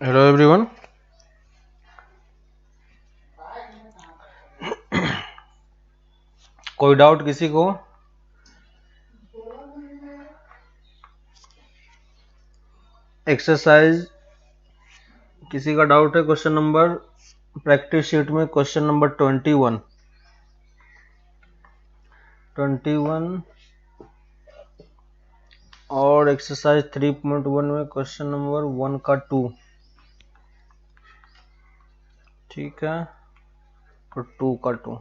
Hello everyone. कोई doubt किसी को? एक्सरसाइज किसी का डाउट है? क्वेश्चन नंबर प्रैक्टिस शीट में क्वेश्चन नंबर 21 और एक्सरसाइज 3.1 में क्वेश्चन नंबर 1 का 2। ठीक है, तो 2 का 2।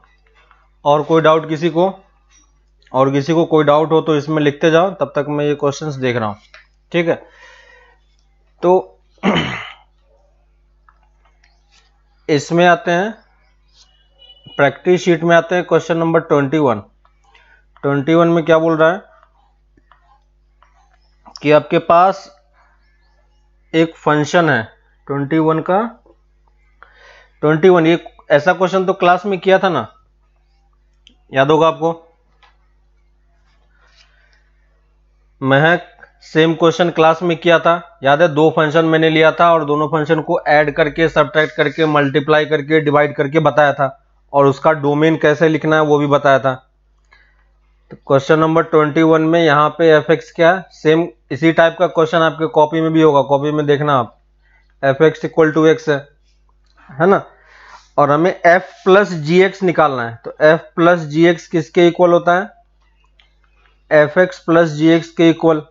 और कोई डाउट किसी को? और किसी को कोई डाउट हो तो इसमें लिखते जाओ, तब तक मैं ये क्वेश्चंस देख रहा हूं। ठीक है, तो इसमें आते हैं, प्रैक्टिस शीट में आते हैं क्वेश्चन नंबर 21 में क्या बोल रहा है कि आपके पास एक फंक्शन है 21 का 21। ये ऐसा क्वेश्चन तो क्लास में किया था ना, याद होगा आपको। महक सेम क्वेश्चन क्लास में किया था, याद है? दो फंक्शन मैंने लिया था और दोनों फंक्शन को ऐड करके, सब्ट्रैक्ट करके, मल्टीप्लाई करके, डिवाइड करके बताया था, और उसका डोमेन कैसे लिखना है वो भी बताया था। तो क्वेश्चन नंबर 21 में यहाँ पे एफ एक्स क्या है, सेम इसी टाइप का क्वेश्चन आपके कॉपी में भी होगा, कॉपी में देखना आप। F X equal to X है ना, और हमें एफ प्लस जी एक्स निकालना है। तो एफ प्लस जी एक्स किसके इक्वल होता है? एफ एक्स प्लस जी एक्स के इक्वल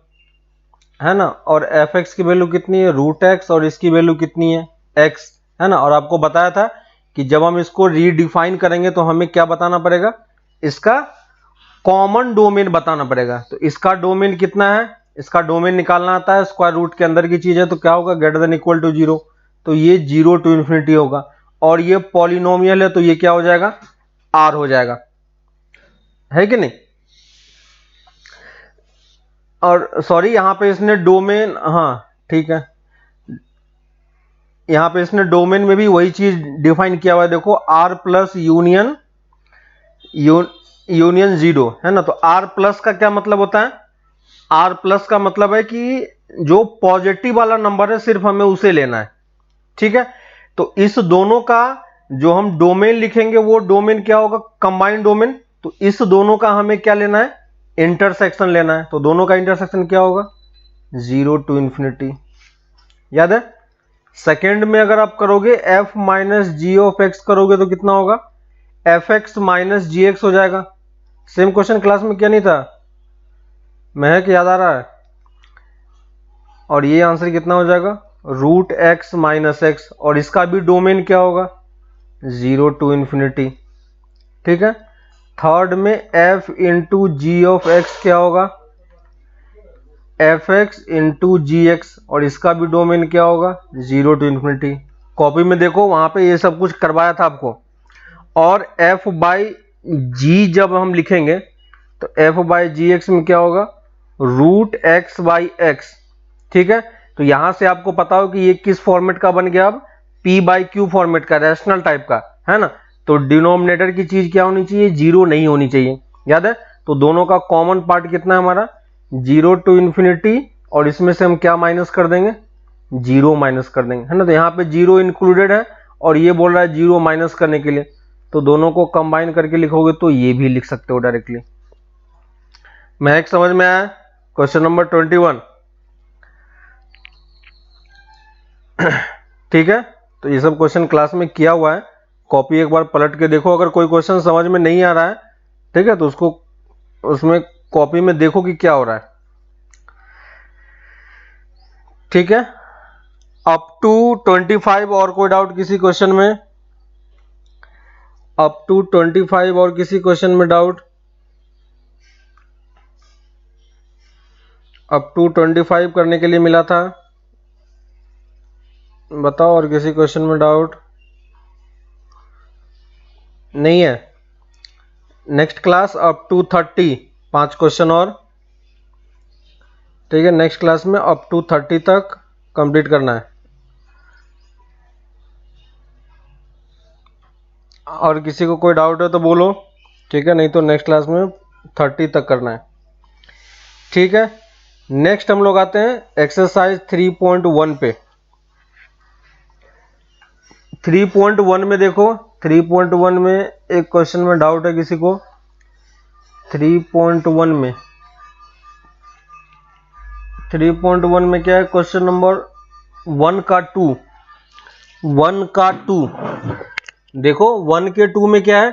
है ना। और एफ एक्स की वैल्यू कितनी है? रूट एक्स, और इसकी वैल्यू कितनी है? एक्स, है ना। और आपको बताया था कि जब हम इसको रीडिफाइन करेंगे तो हमें क्या बताना पड़ेगा? इसका कॉमन डोमेन बताना पड़ेगा। तो इसका डोमेन कितना है? इसका डोमेन निकालना आता है, स्क्वायर रूट के अंदर की चीज है, तो क्या होगा? Greater than equal to 0। तो ये 0 टू इन्फिनिटी होगा, और ये पॉलिनोमियल है तो ये क्या हो जाएगा? आर हो जाएगा, है कि नहीं? और सॉरी, यहां पे इसने डोमेन, हाँ ठीक है, यहां पे इसने डोमेन में भी वही चीज डिफाइन किया हुआ है। देखो, आर प्लस यूनियन यूनियन 0 है ना। तो आर प्लस का क्या मतलब होता है? आर प्लस का मतलब है कि जो पॉजिटिव वाला नंबर है सिर्फ हमें उसे लेना है। ठीक है, तो इस दोनों का जो हम डोमेन लिखेंगे वो डोमेन क्या होगा? Combined domain. तो इस दोनों का हमें क्या लेना है? इंटरसेक्शन लेना है। तो दोनों का इंटरसेक्शन क्या होगा? 0 टू इंफिनिटी, याद है? सेकेंड में अगर आप करोगे F minus G of X करोगे तो कितना होगा? F X minus G X हो जाएगा। सेम क्वेश्चन क्लास में क्या नहीं था? महक याद आ रहा है? और ये आंसर कितना हो जाएगा? रूट एक्स माइनस एक्स, और इसका भी डोमेन क्या होगा? 0 टू इंफिनिटी। ठीक है, थर्ड में F into G of X क्या होगा? F X into G X, और इसका भी डोमेन क्या होगा? 0 टू इंफिनिटी। कॉपी में देखो, वहां पे ये सब कुछ करवाया था आपको। और एफ बाई जी जब हम लिखेंगे तो एफ बाई जी एक्स में क्या होगा? Root X by X. ठीक है, तो यहां से आपको पता हो कि ये किस फॉर्मेट का बन गया? अब पी बाई क्यू फॉर्मेट का, रैशनल टाइप का, है ना। तो डिनोमिनेटर की चीज क्या होनी चाहिए? 0 नहीं होनी चाहिए, याद है? तो दोनों का कॉमन पार्ट कितना है हमारा? 0 टू इंफिनिटी, और इसमें से हम क्या माइनस कर देंगे? 0 माइनस कर देंगे, है ना। तो यहाँ पे 0 इंक्लूडेड है, और ये बोल रहा है 0 माइनस करने के लिए। तो दोनों को कंबाइन करके लिखोगे तो ये भी लिख सकते हो डायरेक्टली। महक समझ में आया? Question number 21। ठीक है, तो ये सब क्वेश्चन क्लास में किया हुआ है, कॉपी एक बार पलट के देखो। अगर कोई क्वेश्चन समझ में नहीं आ रहा है, ठीक है, तो उसको उसमें कॉपी में देखो कि क्या हो रहा है। ठीक है, अप टू 25 और कोई डाउट किसी क्वेश्चन में? अप टू 25 और किसी क्वेश्चन में डाउट? अप टू 25 करने के लिए मिला था, बताओ। और किसी क्वेश्चन में डाउट नहीं है? Next class up to 30, 5 question और। ठीक है, नेक्स्ट क्लास में अप टू 30 तक कंप्लीट करना है। और किसी को कोई डाउट है तो बोलो, ठीक है, नहीं तो नेक्स्ट क्लास में 30 तक करना है। ठीक है, नेक्स्ट हम लोग आते हैं एक्सरसाइज 3.1 पे। 3.1 में देखो, 3.1 में एक क्वेश्चन में डाउट है किसी को। 3.1 में, 3.1 में क्या है, क्वेश्चन नंबर 1 का 2, 1 का 2 देखो, 1 के 2 में क्या है,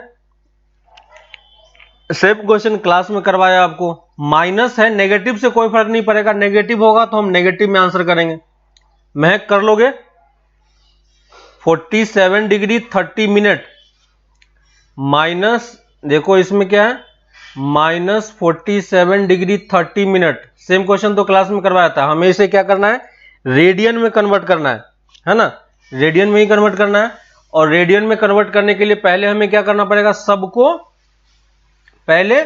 सेम क्वेश्चन क्लास में करवाया आपको। माइनस है, नेगेटिव से कोई फर्क नहीं पड़ेगा, नेगेटिव होगा तो हम नेगेटिव में आंसर करेंगे। महक कर लोगे? 47 डिग्री 30 मिनट माइनस, देखो इसमें क्या है, minus 47 degree 30 minute. Same question तो क्लास में करवाया था। हमें इसे क्या करना है, रेडियन में कन्वर्ट करना है ना, रेडियन में ही कन्वर्ट करना है। और रेडियन में कन्वर्ट करने के लिए पहले हमें क्या करना पड़ेगा, सबको पहले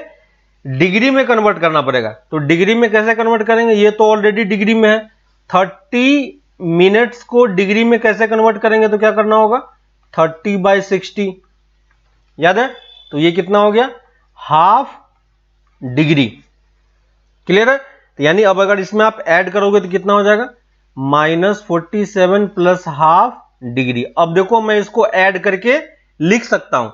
डिग्री में कन्वर्ट करना पड़ेगा। तो डिग्री में कैसे कन्वर्ट करेंगे, ये तो ऑलरेडी डिग्री में है। 30 मिनट्स को डिग्री में कैसे कन्वर्ट करेंगे, तो क्या करना होगा, 30/60, याद है? तो ये कितना हो गया, हाफ डिग्री। क्लियर है? तो यानी अब अगर इसमें आप ऐड करोगे तो कितना हो जाएगा, -47 प्लस हाफ डिग्री। अब देखो मैं इसको ऐड करके लिख सकता हूं,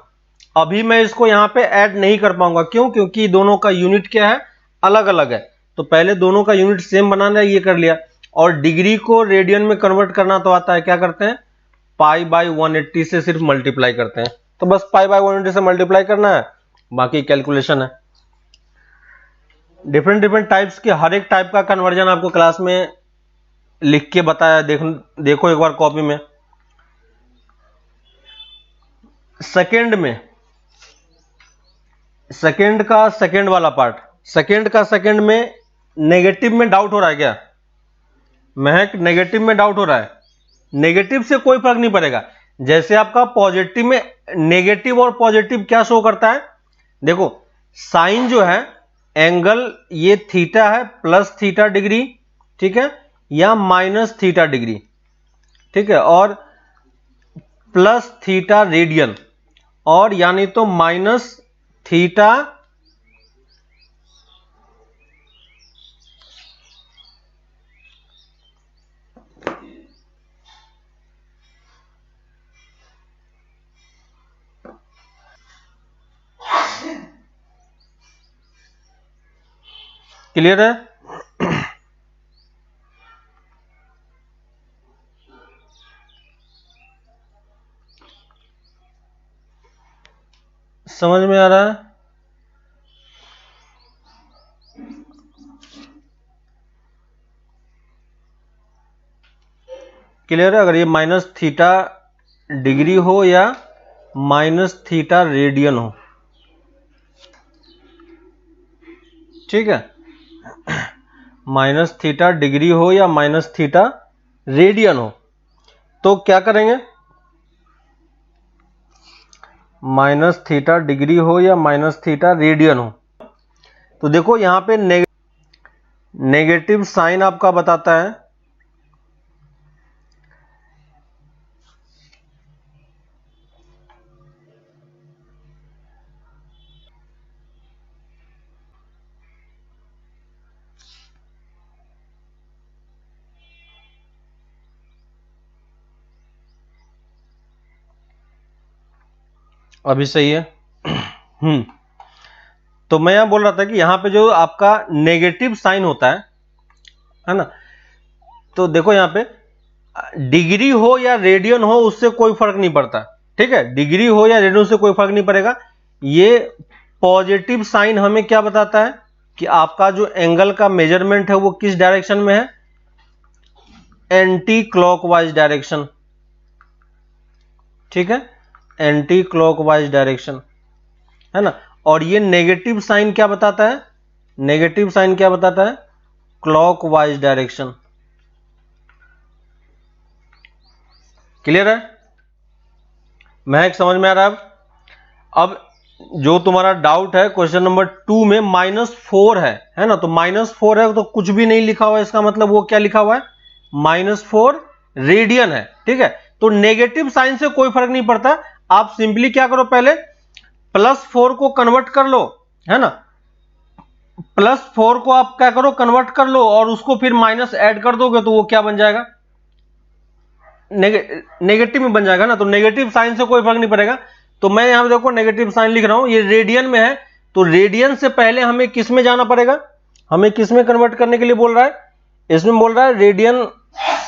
अभी मैं इसको यहां पे ऐड नहीं कर पाऊंगा। क्यों? क्योंकि दोनों का यूनिट क्या है, अलग अलग है। तो पहले दोनों का यूनिट सेम बनाना है, ये कर लिया। और डिग्री को रेडियन में कन्वर्ट करना तो आता है, क्या करते हैं, π/180 से सिर्फ मल्टीप्लाई करते हैं। तो बस π/180 से मल्टीप्लाई करना है, बाकी कैलकुलेशन है। डिफरेंट डिफरेंट टाइप्स के हर एक टाइप का कन्वर्जन आपको क्लास में लिख के बताया, देखो एक बार कॉपी में। सेकंड में, सेकंड का सेकंड वाला पार्ट, सेकंड का सेकंड में नेगेटिव में डाउट हो रहा है क्या? महक, नेगेटिव में डाउट हो रहा है? नेगेटिव से कोई फर्क नहीं पड़ेगा। जैसे आपका पॉजिटिव में, नेगेटिव और पॉजिटिव क्या शो करता है, देखो साइन जो है, एंगल ये थीटा है, प्लस थीटा डिग्री, ठीक है, या माइनस थीटा डिग्री, ठीक है, और प्लस थीटा रेडियन, और यानी तो माइनस थीटा क्लियर है? समझ में आ रहा है? क्लियर है? अगर ये माइनस थीटा डिग्री हो या माइनस थीटा रेडियन हो, ठीक है, माइनस थीटा डिग्री हो या माइनस थीटा रेडियन हो, तो क्या करेंगे, माइनस थीटा डिग्री हो या माइनस थीटा रेडियन हो, तो देखो यहां पे नेगेटिव साइन आपका बताता है अभी सही है। तो मैं यहां बोल रहा था कि यहां पे जो आपका नेगेटिव साइन होता है ना, तो देखो यहां पे डिग्री हो या रेडियन हो उससे कोई फर्क नहीं पड़ता, ठीक है, डिग्री हो या रेडियन से कोई फर्क नहीं पड़ेगा। ये पॉजिटिव साइन हमें क्या बताता है कि आपका जो एंगल का मेजरमेंट है वो किस डायरेक्शन में है, एंटी क्लॉकवाइज डायरेक्शन, ठीक है, एंटी क्लॉकवाइज डायरेक्शन है ना। और ये नेगेटिव साइन क्या बताता है, नेगेटिव साइन क्या बताता है, क्लॉकवाइज डायरेक्शन। क्लियर है? महक समझ में आ रहा है? अब जो तुम्हारा डाउट है क्वेश्चन नंबर 2 में -4 है ना, तो -4 है तो कुछ भी नहीं लिखा हुआ है, इसका मतलब वो क्या लिखा हुआ है, -4 रेडियन है, ठीक है। तो नेगेटिव साइन से कोई फर्क नहीं पड़ता, आप सिंपली क्या करो, पहले +4 को कन्वर्ट कर लो, है ना, +4 को आप क्या करो, कन्वर्ट कर लो, और उसको फिर माइनस ऐड कर दोगे तो वो क्या बन जाएगा, नेगेटिव में बन जाएगा ना, तो नेगेटिव साइन से कोई फर्क नहीं पड़ेगा। तो मैं यहां पे देखो नेगेटिव साइन लिख रहा हूं, ये रेडियन में है, तो रेडियन से पहले हमें किस में जाना पड़ेगा, हमें किस में कन्वर्ट करने के लिए बोल रहा है, इसमें बोल रहा है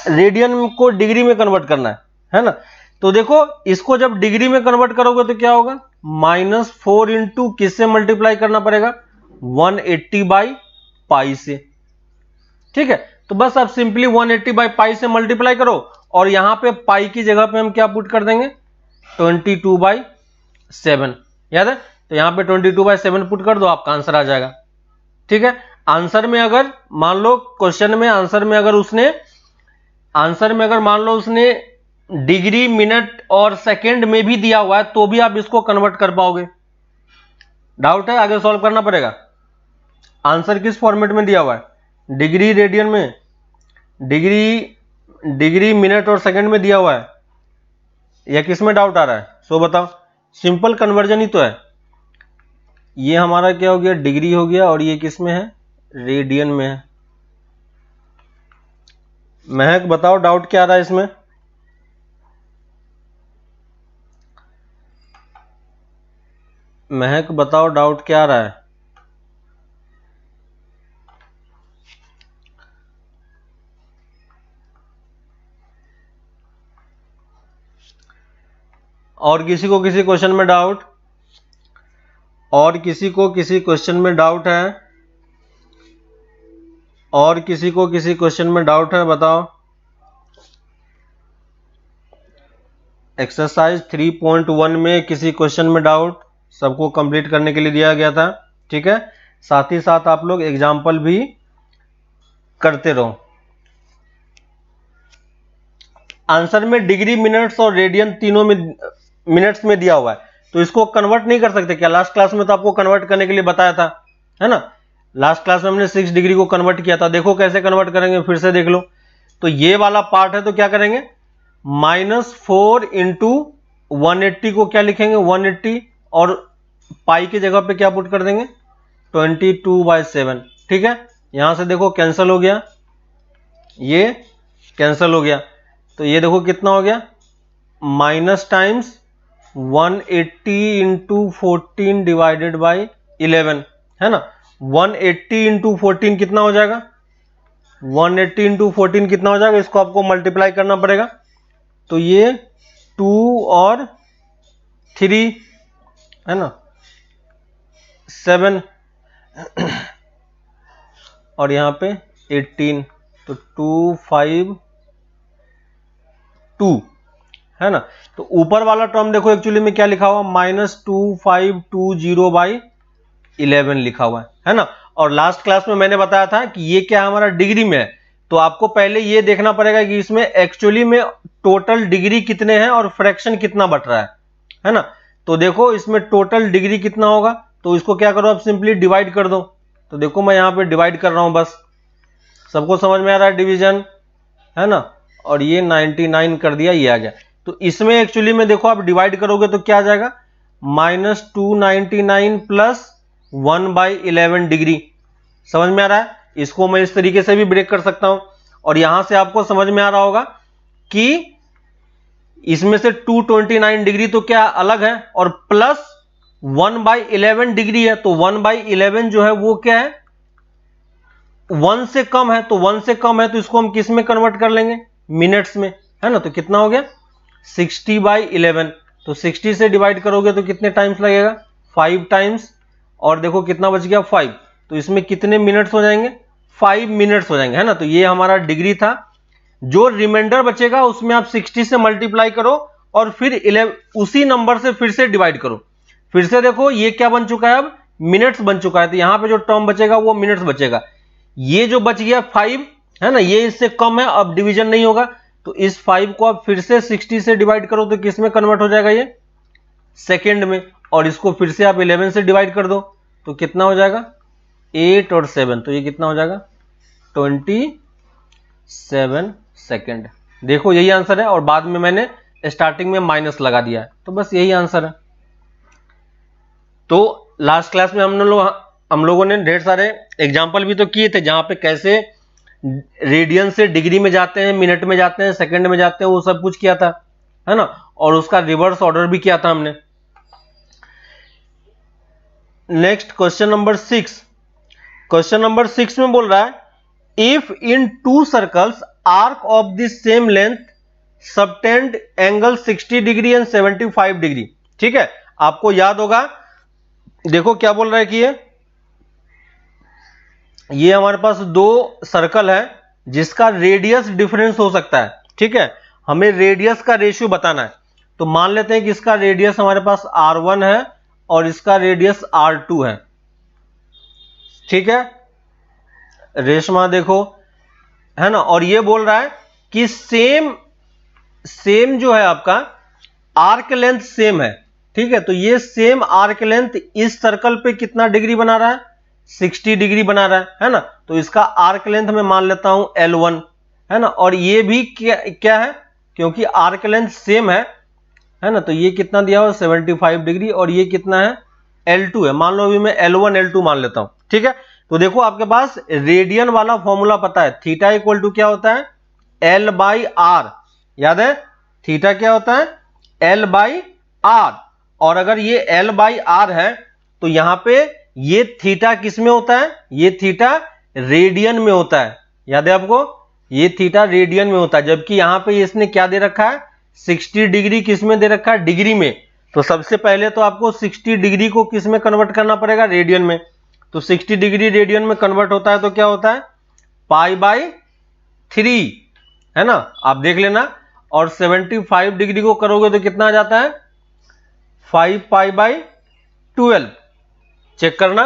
रेडियन को डिग्री में कन्वर्ट करना है ना। तो देखो इसको जब डिग्री में कन्वर्ट करोगे तो क्या होगा, -4 इंटू किससे मल्टीप्लाई करना पड़ेगा, 180 बाई पाई से। ठीक है, तो बस आप सिंपली 180 बाई पाई से मल्टीप्लाई करो, और यहां पे पाई की जगह पे हम क्या पुट कर देंगे, 22/7। याद है, तो यहां पे 22/7 पुट कर दो, आपका आंसर आ जाएगा। ठीक है, आंसर में अगर मान लो क्वेश्चन में आंसर में अगर मान लो उसने डिग्री, मिनट और सेकंड में भी दिया हुआ है, तो भी आप इसको कन्वर्ट कर पाओगे। डाउट है, आगे सॉल्व करना पड़ेगा। आंसर किस फॉर्मेट में दिया हुआ है, डिग्री रेडियन में, डिग्री मिनट और सेकंड में दिया हुआ है, या किस में डाउट आ रहा है, सो बताओ। सिंपल कन्वर्जन ही तो है। ये हमारा क्या हो गया, डिग्री हो गया, और ये किस में है, रेडियन में है। महक बताओ डाउट क्या आ रहा है इसमें। महक बताओ डाउट क्या आ रहा है। और किसी को किसी क्वेश्चन में डाउट, और किसी को किसी क्वेश्चन में डाउट है, और किसी को किसी क्वेश्चन में डाउट है, बताओ। एक्सरसाइज 3.1 में किसी क्वेश्चन में डाउट, सबको कंप्लीट करने के लिए दिया गया था। ठीक है, साथ ही साथ आप लोग एग्जाम्पल भी करते रहो। आंसर में डिग्री, मिनट्स और रेडियन तीनों में मिनट्स में दिया हुआ है, तो इसको कन्वर्ट नहीं कर सकते क्या। लास्ट क्लास में तो आपको कन्वर्ट करने के लिए बताया था, है ना। लास्ट क्लास में हमने 6 डिग्री को कन्वर्ट किया था, देखो कैसे कन्वर्ट करेंगे, फिर से देख लो। तो ये वाला पार्ट है, तो क्या करेंगे, -4 इंटू 180 को क्या लिखेंगे, 180, और पाई की जगह पे क्या पुट कर देंगे, 22/7। ठीक है, यहां से देखो कैंसिल हो गया, ये कैंसिल हो गया, तो ये देखो कितना हो गया, minus times 180 into 14 divided by 11, है ना। 180 इंटू 14 कितना हो जाएगा, 180 इंटू 14 कितना हो जाएगा, इसको आपको मल्टीप्लाई करना पड़ेगा। तो ये 2 और 3, है ना, 7, और यहां पे 18, तो 2, 5, 2, है ना। तो ऊपर वाला टर्म देखो एक्चुअली में क्या लिखा हुआ, -2520/11 लिखा हुआ है ना। और लास्ट क्लास में मैंने बताया था कि ये क्या हमारा डिग्री में है, तो आपको पहले ये देखना पड़ेगा कि इसमें एक्चुअली में टोटल डिग्री कितने हैं और फ्रैक्शन कितना बट रहा है ना। तो देखो इसमें टोटल डिग्री कितना होगा, तो इसको क्या करो आप सिंपली डिवाइड कर दो। तो देखो मैं यहां पे डिवाइड कर रहा हूं, बस सबको समझ में आ रहा है डिवीजन, है ना। और ये 99 कर दिया, ये आ गया। तो इसमें एक्चुअली में देखो आप डिवाइड करोगे तो क्या आ जाएगा, -299 प्लस 1/11 डिग्री। समझ में आ रहा है, इसको मैं इस तरीके से भी ब्रेक कर सकता हूं, और यहां से आपको समझ में आ रहा होगा कि इसमें से 229 डिग्री तो क्या अलग है, और प्लस 1/11 डिग्री है, तो 1/11 जो है वो क्या है, 1 से कम है, तो 1 से कम है तो इसको हम किस में कन्वर्ट कर लेंगे, मिनट्स में, है ना। तो कितना हो गया, 60/11। तो 60 से डिवाइड करोगे तो कितने टाइम्स लगेगा, 5 टाइम्स, और देखो कितना बच गया, 5। तो इसमें कितने मिनट्स हो जाएंगे, 5 मिनट्स हो जाएंगे, है ना। तो ये हमारा डिग्री था। जो रिमाइंडर बचेगा उसमें आप 60 से मल्टीप्लाई करो, और फिर 11 उसी नंबर से फिर से डिवाइड करो। फिर से देखो ये क्या बन चुका है, अब मिनट्स बन चुका है, तो यहां पे जो टर्म बचेगा वो मिनट्स बचेगा। ये जो बच गया 5, है ना, ये इससे कम है, अब डिवीजन नहीं होगा, तो इस 5 को आप फिर से 60 से डिवाइड करो तो किस में कन्वर्ट हो जाएगा, ये सेकेंड में। और इसको फिर से आप 11 से डिवाइड कर दो तो कितना हो जाएगा, 8 और 7, तो ये कितना हो जाएगा, 27 सेकेंड। देखो यही आंसर है, और बाद में मैंने स्टार्टिंग में माइनस लगा दिया है, तो बस यही आंसर है। तो लास्ट क्लास में हम लोगों ने ढेर सारे एग्जाम्पल भी तो किए थे, जहां पे कैसे रेडियन से डिग्री में जाते हैं, मिनट में जाते हैं, सेकंड में जाते हैं, वो सब कुछ किया था, है ना, और उसका रिवर्स ऑर्डर भी किया था हमने। Next question number 6। Question number 6 में बोल रहा है if in to circles arc of the same length subtend angle 60 degree and 75 degree. ठीक है, आपको याद होगा, देखो क्या बोल रहा है कि ये हमारे पास दो सर्कल है जिसका रेडियस डिफरेंस हो सकता है। ठीक है, हमें रेडियस का रेशियो बताना है। तो मान लेते हैं कि इसका रेडियस हमारे पास R1 है और इसका रेडियस R2 है। ठीक है, रेशमा देखो, है ना, और ये बोल रहा है कि सेम जो है आपका आर्क लेंथ सेम है। ठीक है, तो ये सेम आर्क लेंथ इस सर्कल पे कितना डिग्री बना रहा है, 60 डिग्री बना रहा है ना। तो इसका आर्क लेंथ मैं मान लेता हूं L1, है ना, और ये भी क्या है, क्योंकि आर्क लेंथ सेम है ना, तो ये कितना दिया हुआ 75 डिग्री और ये कितना है L2 है। मान लो अभी मैं L1 L2 मान लेता हूं। ठीक है, तो देखो आपके पास रेडियन वाला फॉर्मूला पता है, थीटा इक्वल टू क्या होता है L बाई आर। याद है थीटा क्या होता है L बाई आर, और अगर ये L बाई आर है तो यहां पे ये थीटा किस में होता है, ये थीटा रेडियन में होता है। याद है आपको, ये थीटा रेडियन में होता है, जबकि यहां पे इसने क्या दे रखा है 60 डिग्री किस में दे रखा है, डिग्री में। तो सबसे पहले तो आपको 60 डिग्री को किस में कन्वर्ट करना पड़ेगा, रेडियन में। तो 60 डिग्री रेडियन में कन्वर्ट होता है तो क्या होता है π/3, है ना, आप देख लेना। और 75 डिग्री को करोगे तो कितना आ जाता है 5π/12, चेक करना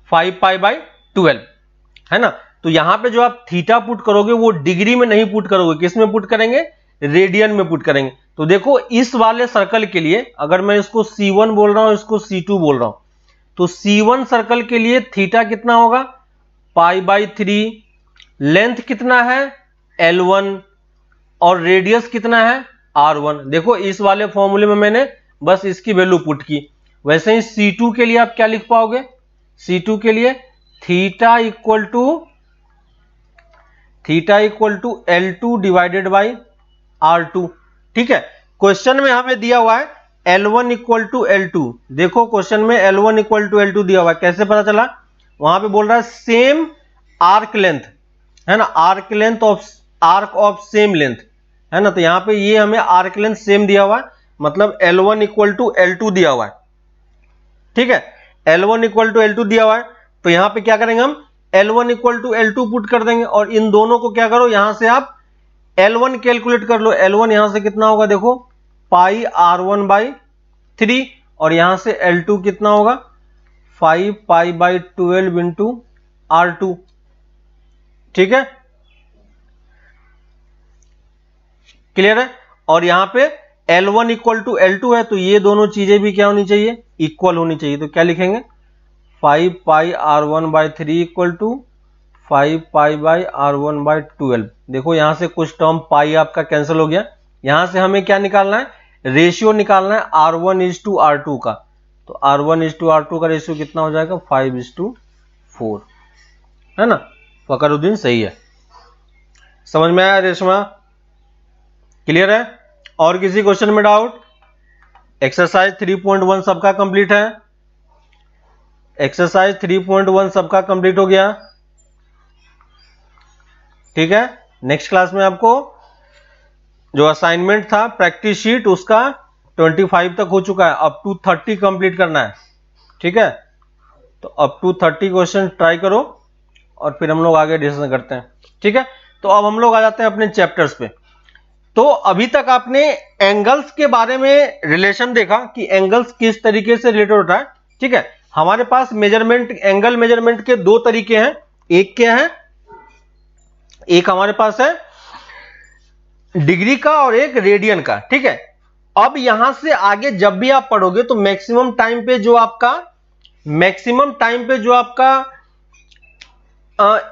5π/12, है ना। तो यहां पे जो आप थीटा पुट करोगे वो डिग्री में नहीं पुट करोगे, किस में पुट करेंगे, रेडियन में पुट करेंगे। तो देखो इस वाले सर्कल के लिए अगर मैं इसको C1 बोल रहा हूं, इसको C2 बोल रहा हूं, तो C1 सर्कल के लिए थीटा कितना होगा π/3, लेंथ कितना है L1 और रेडियस कितना है R1। देखो इस वाले फॉर्मूले में मैंने बस इसकी वैल्यू पुट की। वैसे ही C2 के लिए आप क्या लिख पाओगे, C2 के लिए theta equal to L2 divided by R2। ठीक है, क्वेश्चन में हमें दिया हुआ है L1 इक्वल टू L2। देखो क्वेश्चन में L1 इक्वल टू L2 दिया हुआ है, कैसे पता चला, वहां पे बोल रहा है सेम आर्क लेंथ, है ना, आर्क ऑफ सेम लेंथ, है ना। तो यहां पे ये हमें आर्क लेंथ सेम दिया हुआ है, मतलब L1 इक्वल टू L2 दिया हुआ है। ठीक है, L1 इक्वल टू L2 दिया हुआ है, तो यहां पे क्या करेंगे हम L1 equal to L2 put कर देंगे, और इन दोनों को क्या करो, यहां से आप L1 कैलकुलेट कर लो। L1 यहां से कितना होगा, देखो πR1/3, और यहां से L2 कितना होगा 5π/12 इंटू R2। ठीक है, क्लियर है। और यहां पे L1 इक्वल टू L2 है, तो ये दोनों चीजें भी क्या होनी चाहिए, इक्वल होनी चाहिए। तो क्या लिखेंगे 5πR1/3 इक्वल टू 5π/R1/12। देखो यहां से कुछ टर्म पाई आपका कैंसिल हो गया। यहां से हमें क्या निकालना है, रेशियो निकालना है R1:R2 का। तो R1:R2 का रेशियो कितना हो जाएगा 5:4, है ना। फकरुद्दीन सही है, समझ में आया रेशमा, क्लियर है। और किसी क्वेश्चन में डाउट, एक्सरसाइज 3.1 सबका कंप्लीट है, एक्सरसाइज 3.1 सबका कंप्लीट हो गया। ठीक है, नेक्स्ट क्लास में आपको जो असाइनमेंट था प्रैक्टिस शीट उसका 25 तक हो चुका है, अप टू 30 कंप्लीट करना है। ठीक है, तो अप टू 30 क्वेश्चन ट्राई करो और फिर हम लोग आगे डिस्कशन करते हैं। ठीक है, तो अब हम लोग आ जाते हैं अपने चैप्टर्स पे। तो अभी तक आपने एंगल्स के बारे में रिलेशन देखा कि एंगल्स किस तरीके से रिलेटेड होता है। ठीक है, हमारे पास मेजरमेंट, एंगल मेजरमेंट के दो तरीके हैं, एक क्या है, एक हमारे पास है डिग्री का और एक रेडियन का। ठीक है, अब यहां से आगे जब भी आप पढ़ोगे तो मैक्सिमम टाइम पे जो आपका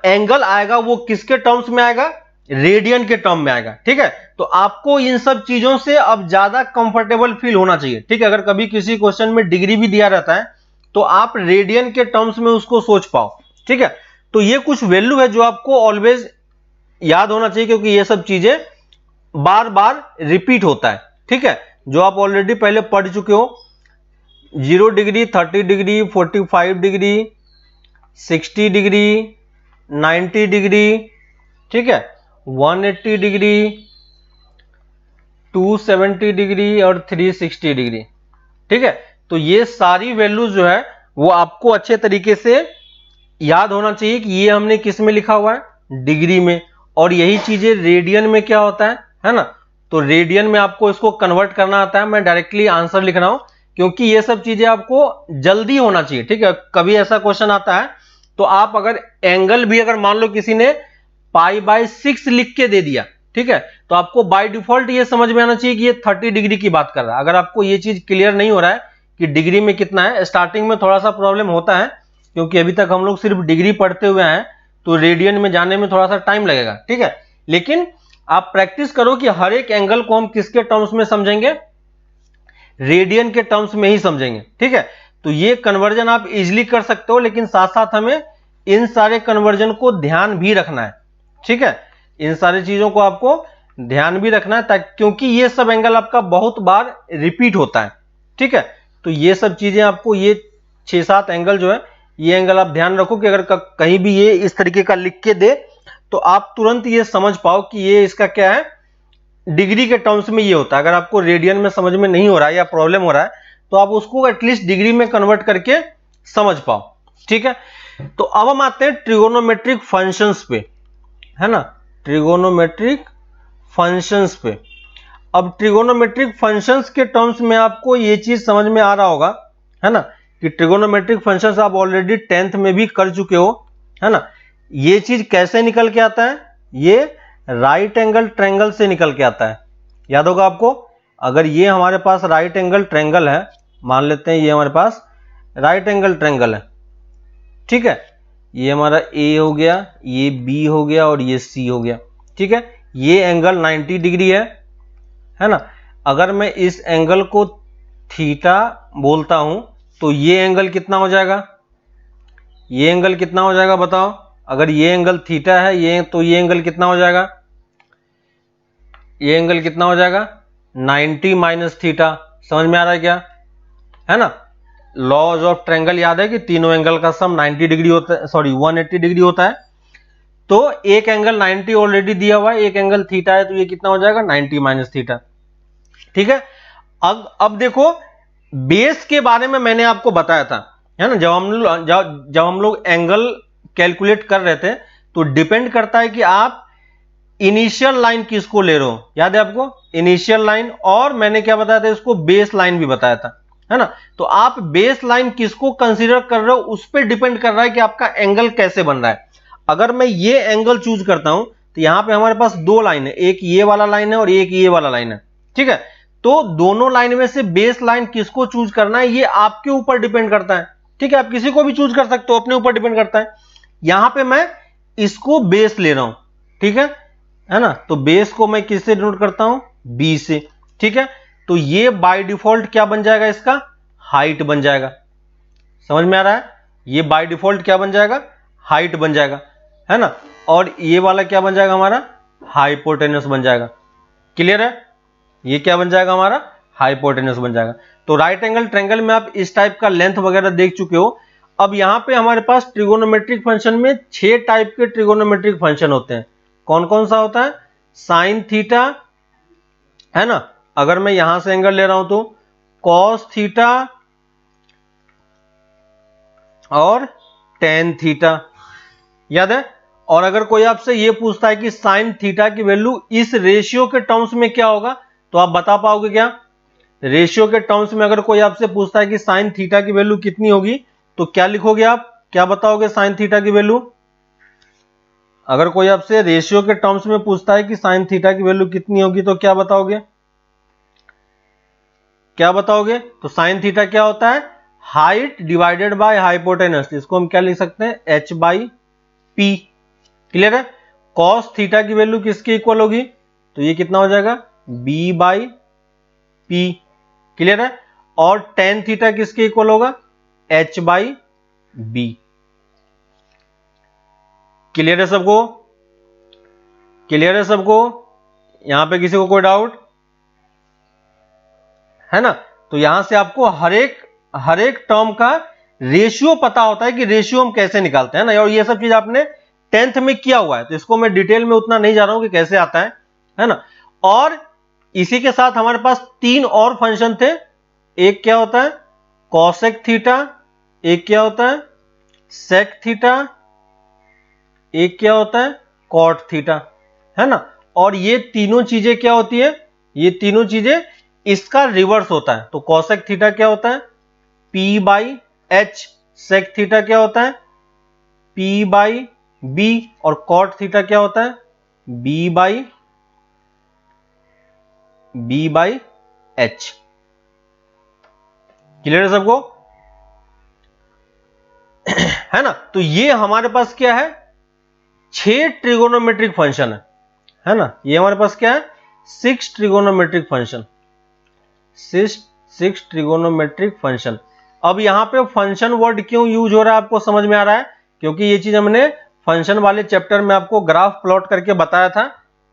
एंगल आएगा वो किसके टर्म्स में आएगा, रेडियन के टर्म में आएगा। ठीक है, तो आपको इन सब चीजों से अब ज्यादा कंफर्टेबल फील होना चाहिए। ठीक है, अगर कभी किसी क्वेश्चन में डिग्री भी दिया रहता है तो आप रेडियन के टर्म्स में उसको सोच पाओ। ठीक है, तो ये कुछ वैल्यू है जो आपको ऑलवेज याद होना चाहिए, क्योंकि ये सब चीजें बार बार रिपीट होता है। ठीक है, जो आप ऑलरेडी पहले पढ़ चुके हो, 0 degree, 30 degree, 45 degree, 60 degree, 90 degree, ठीक है, 180 डिग्री, 270 डिग्री और 360 डिग्री। ठीक है, तो ये सारी वैल्यूज जो है वो आपको अच्छे तरीके से याद होना चाहिए कि ये हमने किस में लिखा हुआ है, डिग्री में, और यही चीजें रेडियन में क्या होता है ना। तो रेडियन में आपको इसको कन्वर्ट करना आता है। मैं डायरेक्टली आंसर लिख रहा हूं क्योंकि ये सब चीजें आपको जल्दी होना चाहिए। ठीक है, कभी ऐसा क्वेश्चन आता है तो आप अगर एंगल भी अगर मान लो किसी ने π/6 लिख के दे दिया, ठीक है, तो आपको बाय डिफॉल्ट ये समझ में आना चाहिए कि ये 30 डिग्री की बात कर रहा है। अगर आपको ये चीज क्लियर नहीं हो रहा है कि डिग्री में कितना है, स्टार्टिंग में थोड़ा सा प्रॉब्लम होता है क्योंकि अभी तक हम लोग सिर्फ डिग्री पढ़ते हुए हैं, तो रेडियन में जाने में थोड़ा सा टाइम लगेगा। ठीक है, लेकिन आप प्रैक्टिस करो कि हर एक एंगल को हम किसके टर्म्स में समझेंगे, रेडियन के टर्म्स में ही समझेंगे। ठीक है, तो ये कन्वर्जन आप इजीली कर सकते हो, लेकिन साथ साथ हमें इन सारे कन्वर्जन को ध्यान भी रखना है। ठीक है, इन सारी चीजों को आपको ध्यान भी रखना है, ताकि क्योंकि ये सब एंगल आपका बहुत बार रिपीट होता है। ठीक है, तो ये सब चीजें आपको, ये 6-7 एंगल जो है, ये एंगल आप ध्यान रखो कि अगर कहीं भी ये इस तरीके का लिख के दे तो आप तुरंत ये समझ पाओ कि ये इसका क्या है, डिग्री के टर्म्स में ये होता है। अगर आपको रेडियन में समझ में नहीं हो रहा है या प्रॉब्लम हो रहा है तो आप उसको एटलीस्ट डिग्री में कन्वर्ट करके समझ पाओ। ठीक है, तो अब हम आते हैं ट्रिगोनोमेट्रिक फंक्शंस पे, है ना, ट्रिगोनोमेट्रिक फंक्शंस पे। अब ट्रिगोनोमेट्रिक फंक्शंस के टर्म्स में आपको ये चीज समझ में आ रहा होगा, है ना, कि ट्रिगोनोमेट्रिक फंक्शंस आप ऑलरेडी 10th में भी कर चुके हो, है ना। ये चीज कैसे निकल के आता है, ये राइट एंगल ट्रायंगल से निकल के आता है। याद होगा आपको, अगर ये हमारे पास राइट एंगल ट्रायंगल है, मान लेते हैं ये हमारे पास राइट एंगल ट्रायंगल है, ठीक है, ये हमारा ए हो गया, ये बी हो गया और ये सी हो गया। ठीक है, ये एंगल 90 डिग्री है ना। अगर मैं इस एंगल को थीटा बोलता हूं तो ये एंगल कितना हो जाएगा, ये एंगल कितना हो जाएगा बताओ। अगर ये एंगल थीटा है ये, तो ये एंगल कितना हो जाएगा, ये एंगल कितना हो जाएगा, 90 माइनस थीटा। समझ में आ रहा है क्या, है ना। लॉज ऑफ ट्रायंगल याद है कि तीनों एंगल का सम 90 डिग्री होता है, सॉरी 180 डिग्री होता है। तो एक एंगल 90 ऑलरेडी दिया हुआ है, एक एंगल थीटा है, तो ये कितना हो जाएगा, 90 माइनस थीटा। ठीक है, अब देखो बेस के बारे में मैंने आपको बताया था, है ना, जब हम लोग एंगल कैलकुलेट कर रहे थे तो डिपेंड करता है कि आप इनिशियल लाइन किसको ले रहे हो। याद है आपको, इनिशियल लाइन, और मैंने क्या बताया था, इसको बेस लाइन भी बताया था, है ना। तो आप बेस लाइन किसको कंसीडर कर रहे हो उस पर डिपेंड कर रहा है कि आपका एंगल कैसे बन रहा है। अगर मैं ये एंगल चूज करता हूं तो यहां पे हमारे पास दो लाइन है, एक ये वाला लाइन है और एक ये वाला लाइन है। ठीक है, तो दोनों लाइन में से बेस लाइन किसको चूज करना है ये आपके ऊपर डिपेंड करता है। ठीक है, आप किसी को भी चूज कर सकते हो, अपने ऊपर डिपेंड करता है। यहां पे मैं इसको बेस ले रहा हूं, ठीक है ना, तो बेस को मैं किससे डिनोट करता हूं, बी से। ठीक है, तो ये बाय डिफॉल्ट क्या बन जाएगा, इसका हाइट बन जाएगा। समझ में आ रहा है, ये बाय डिफॉल्ट क्या बन जाएगा, हाइट बन जाएगा, है ना। और ये वाला क्या बन जाएगा, हमारा हाइपोटेनस बन जाएगा। क्लियर है, ये क्या बन जाएगा, हमारा हाइपोटेनस बन जाएगा। तो राइट एंगल ट्रायंगल में आप इस टाइप का लेंथ वगैरह देख चुके हो। अब यहां पे हमारे पास ट्रिगोनोमेट्रिक फंक्शन में 6 टाइप के ट्रिगोनोमेट्रिक फंक्शन होते हैं। कौन कौन सा होता है, साइन थीटा, है ना, अगर मैं यहां से एंगल ले रहा हूं तो कॉस थीटा और टेन थीटा। याद है, और अगर कोई आपसे ये पूछता है कि साइन थीटा की वैल्यू इस रेशियो के टर्म्स में क्या होगा, तो आप बता पाओगे क्या, रेशियो के टर्म्स में अगर कोई आपसे पूछता है कि साइन थीटा की वैल्यू कितनी होगी तो क्या लिखोगे आप, क्या बताओगे साइन थीटा की वैल्यू। अगर कोई आपसे रेशियो के टर्म्स में पूछता है कि साइन थीटा की वैल्यू कितनी होगी तो क्या बताओगे, क्या बताओगे। तो साइन थीटा क्या होता है, हाइट डिवाइडेड बाय हाइपोटेनस, इसको हम क्या लिख सकते हैं, h बाई पी। क्लियर है, कॉस थीटा की वैल्यू किसके इक्वल होगी, तो ये कितना हो जाएगा, b बाई पी। क्लियर है, और टेन थीटा किसके इक्वल होगा, h बाई बी। क्लियर है सबको? क्लियर है सबको? यहां पे किसी को कोई डाउट है ना? तो यहां से आपको हर एक टर्म का रेशियो पता होता है कि रेशियो हम कैसे निकालते हैं ना, और ये सब चीज आपने 10th में किया हुआ है, तो इसको मैं डिटेल में उतना नहीं जा रहा हूं कि कैसे आता है ना। और इसी के साथ हमारे पास 3 और फंक्शन थे। एक क्या होता है कॉसेक थीटा, एक क्या होता है सेक थीटा, एक क्या होता है कॉट थीटा, है ना। और ये तीनों चीजें क्या होती है, ये तीनों चीजें इसका रिवर्स होता है। तो कॉसेक थीटा क्या होता है P by H, sec theta क्या होता है P बाई बी, और कॉट थीटा क्या होता है B बाई एच। क्लियर है सबको? है ना। तो ये हमारे पास क्या है 6 ट्रिगोनोमेट्रिक फंक्शन है ना। ये हमारे पास क्या है 6 ट्रिगोनोमेट्रिक फंक्शन, 6 ट्रिगोनोमेट्रिक फंक्शन। अब यहां पे फंक्शन वर्ड क्यों यूज हो रहा है आपको समझ में आ रहा है, क्योंकि ये चीज हमने फंक्शन वाले चैप्टर में आपको ग्राफ प्लॉट करके बताया था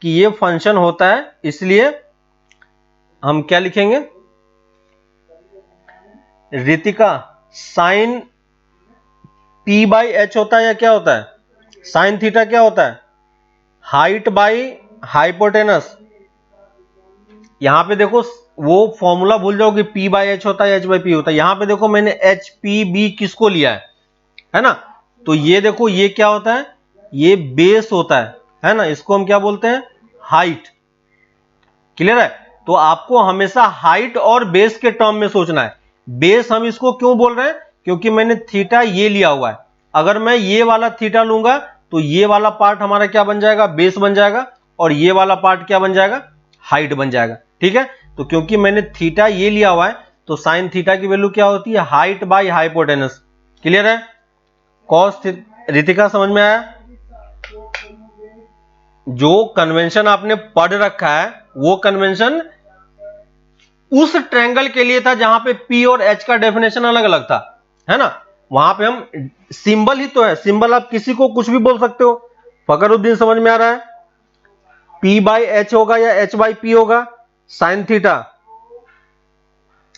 कि ये फंक्शन होता है, इसलिए हम क्या लिखेंगे Ritika sine P by H होता है या क्या होता है साइन थीटा क्या होता है हाइट बाई हाइपोटेनस। यहां पे देखो वो फॉर्मूला भूल जाओ कि P बाई एच होता है H बाई P होता है। यहां पे देखो मैंने H P B किसको लिया है ना। तो ये देखो ये क्या होता है ये बेस होता है ना। इसको हम क्या बोलते हैं हाइट। क्लियर है? तो आपको हमेशा हाइट और बेस के टर्म में सोचना है। बेस हम इसको क्यों बोल रहे हैं क्योंकि मैंने थीटा ये लिया हुआ है। अगर मैं ये वाला थीटा लूंगा तो ये वाला पार्ट हमारा क्या बन जाएगा बेस बन जाएगा, और ये वाला पार्ट क्या बन जाएगा हाइट बन जाएगा। ठीक है? तो क्योंकि मैंने थीटा ये लिया हुआ है तो साइन थीटा की वैल्यू क्या होती है हाइट बाई हाइपोटेनस। क्लियर है? कॉस रितिका समझ में आया? जो कन्वेंशन आपने पढ़ रखा है वो कन्वेंशन उस ट्रायंगल के लिए था जहां पे P और H का डेफिनेशन अलग अलग था, है ना। वहां पे हम सिंबल ही तो है, सिंबल आप किसी को कुछ भी बोल सकते हो। फकरुद्दीन समझ में आ रहा है? P बाई एच होगा या H बाई P होगा साइन थीटा,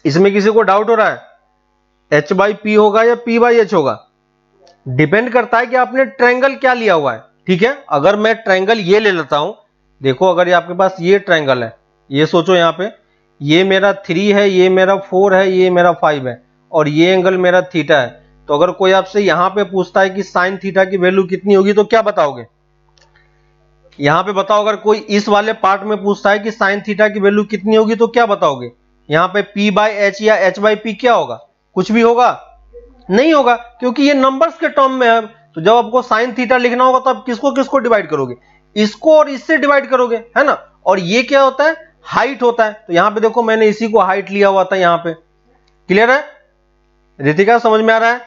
इसमें किसी को डाउट हो रहा है H बाई P होगा या P बाई एच होगा? डिपेंड करता है कि आपने ट्रायंगल क्या लिया हुआ है। ठीक है? अगर मैं ट्रायंगल ये ले लेता हूं, देखो अगर ये आपके पास ये ट्रायंगल है, ये सोचो यहां पे ये मेरा 3 है, ये मेरा 4 है, ये मेरा 5 है, और ये एंगल मेरा थीटा है। तो अगर कोई आपसे यहां पे पूछता है कि साइन थीटा की वैल्यू कितनी होगी तो क्या बताओगे? यहां पे बताओ अगर कोई इस वाले पार्ट में पूछता है कि साइन थीटा की वैल्यू कितनी होगी तो क्या बताओगे? यहां पे P बाई एच या H बाई P क्या होगा? कुछ भी होगा? नहीं होगा, क्योंकि ये नंबर्स के टर्म में है। तो जब आपको साइन थीटा लिखना होगा तो आप किसको किसको डिवाइड करोगे? इसको और इससे डिवाइड करोगे, है ना। और ये क्या होता है हाइट होता है। तो यहां पे देखो मैंने इसी को हाइट लिया हुआ था यहां पे। क्लियर है? रितिका समझ में आ रहा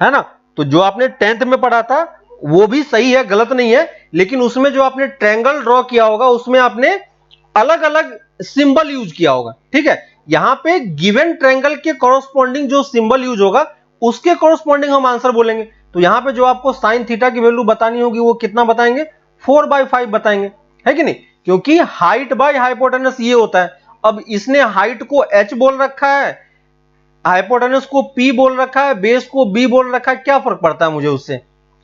है ना। तो जो आपने 10th में पढ़ा था वो भी सही है, गलत नहीं है, लेकिन उसमें जो आपने ट्रायंगल ड्रॉ किया होगा उसमें आपने अलग अलग सिंबल यूज किया होगा। ठीक है? यहां पे गिवन ट्रायंगल के कॉरस्पॉन्डिंग जो सिंबल यूज होगा उसके कॉरस्पॉन्डिंग हम आंसर बोलेंगे। तो यहां पे जो आपको साइन थीटा की वैल्यू बतानी होगी वो कितना बताएंगे 4/5 बताएंगे, है कि नहीं? क्योंकि हाइट बाय हाइपोटेनस ये होता है। अब इसने हाइट को H बोल रखा है, हाइपोटेनस को P बोल रखा है, बेस को B बोल रखा है, क्या फर्क पड़ता है मुझे उससे,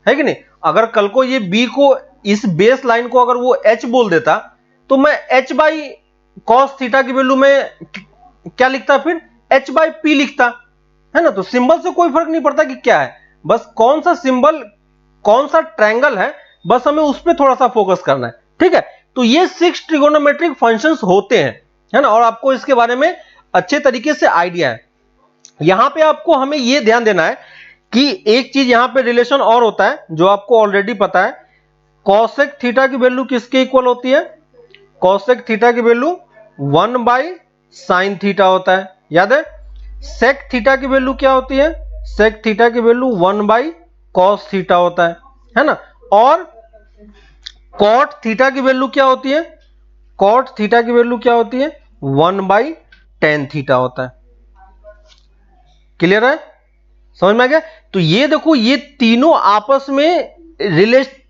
है कि नहीं? अगर कल को ये B को इस बेस लाइन को अगर वो H बोल देता तो मैं H बाई कॉस थीटा की वैल्यू में क्या लिखता फिर H बाई P लिखता, है ना। तो सिंबल से कोई फर्क नहीं पड़ता कि क्या है, बस कौन सा सिंबल कौन सा ट्रायंगल है, बस हमें उस पर थोड़ा सा फोकस करना है। ठीक है? तो ये 6 ट्रिगोनोमेट्रिक फंक्शंस होते हैं, है ना, और आपको इसके बारे में अच्छे तरीके से आइडिया है। यहां पे आपको हमें यह ध्यान देना है कि एक चीज यहां पे रिलेशन और होता है जो आपको ऑलरेडी पता है। कॉसेक थीटा की वैल्यू किसके इक्वल होती है? कॉसेक थीटा की वैल्यू 1 बाई साइन थीटा होता है, याद है। सेक थीटा की वैल्यू क्या होती है? सेक थीटा की वैल्यू 1 बाई कॉस थीटा होता है ना। और कॉट थीटा की वैल्यू क्या होती है? कॉट थीटा की वैल्यू क्या होती है? 1 बाई टेन थीटा होता है। क्लियर है? समझ में आ गया? तो ये देखो ये तीनों आपस में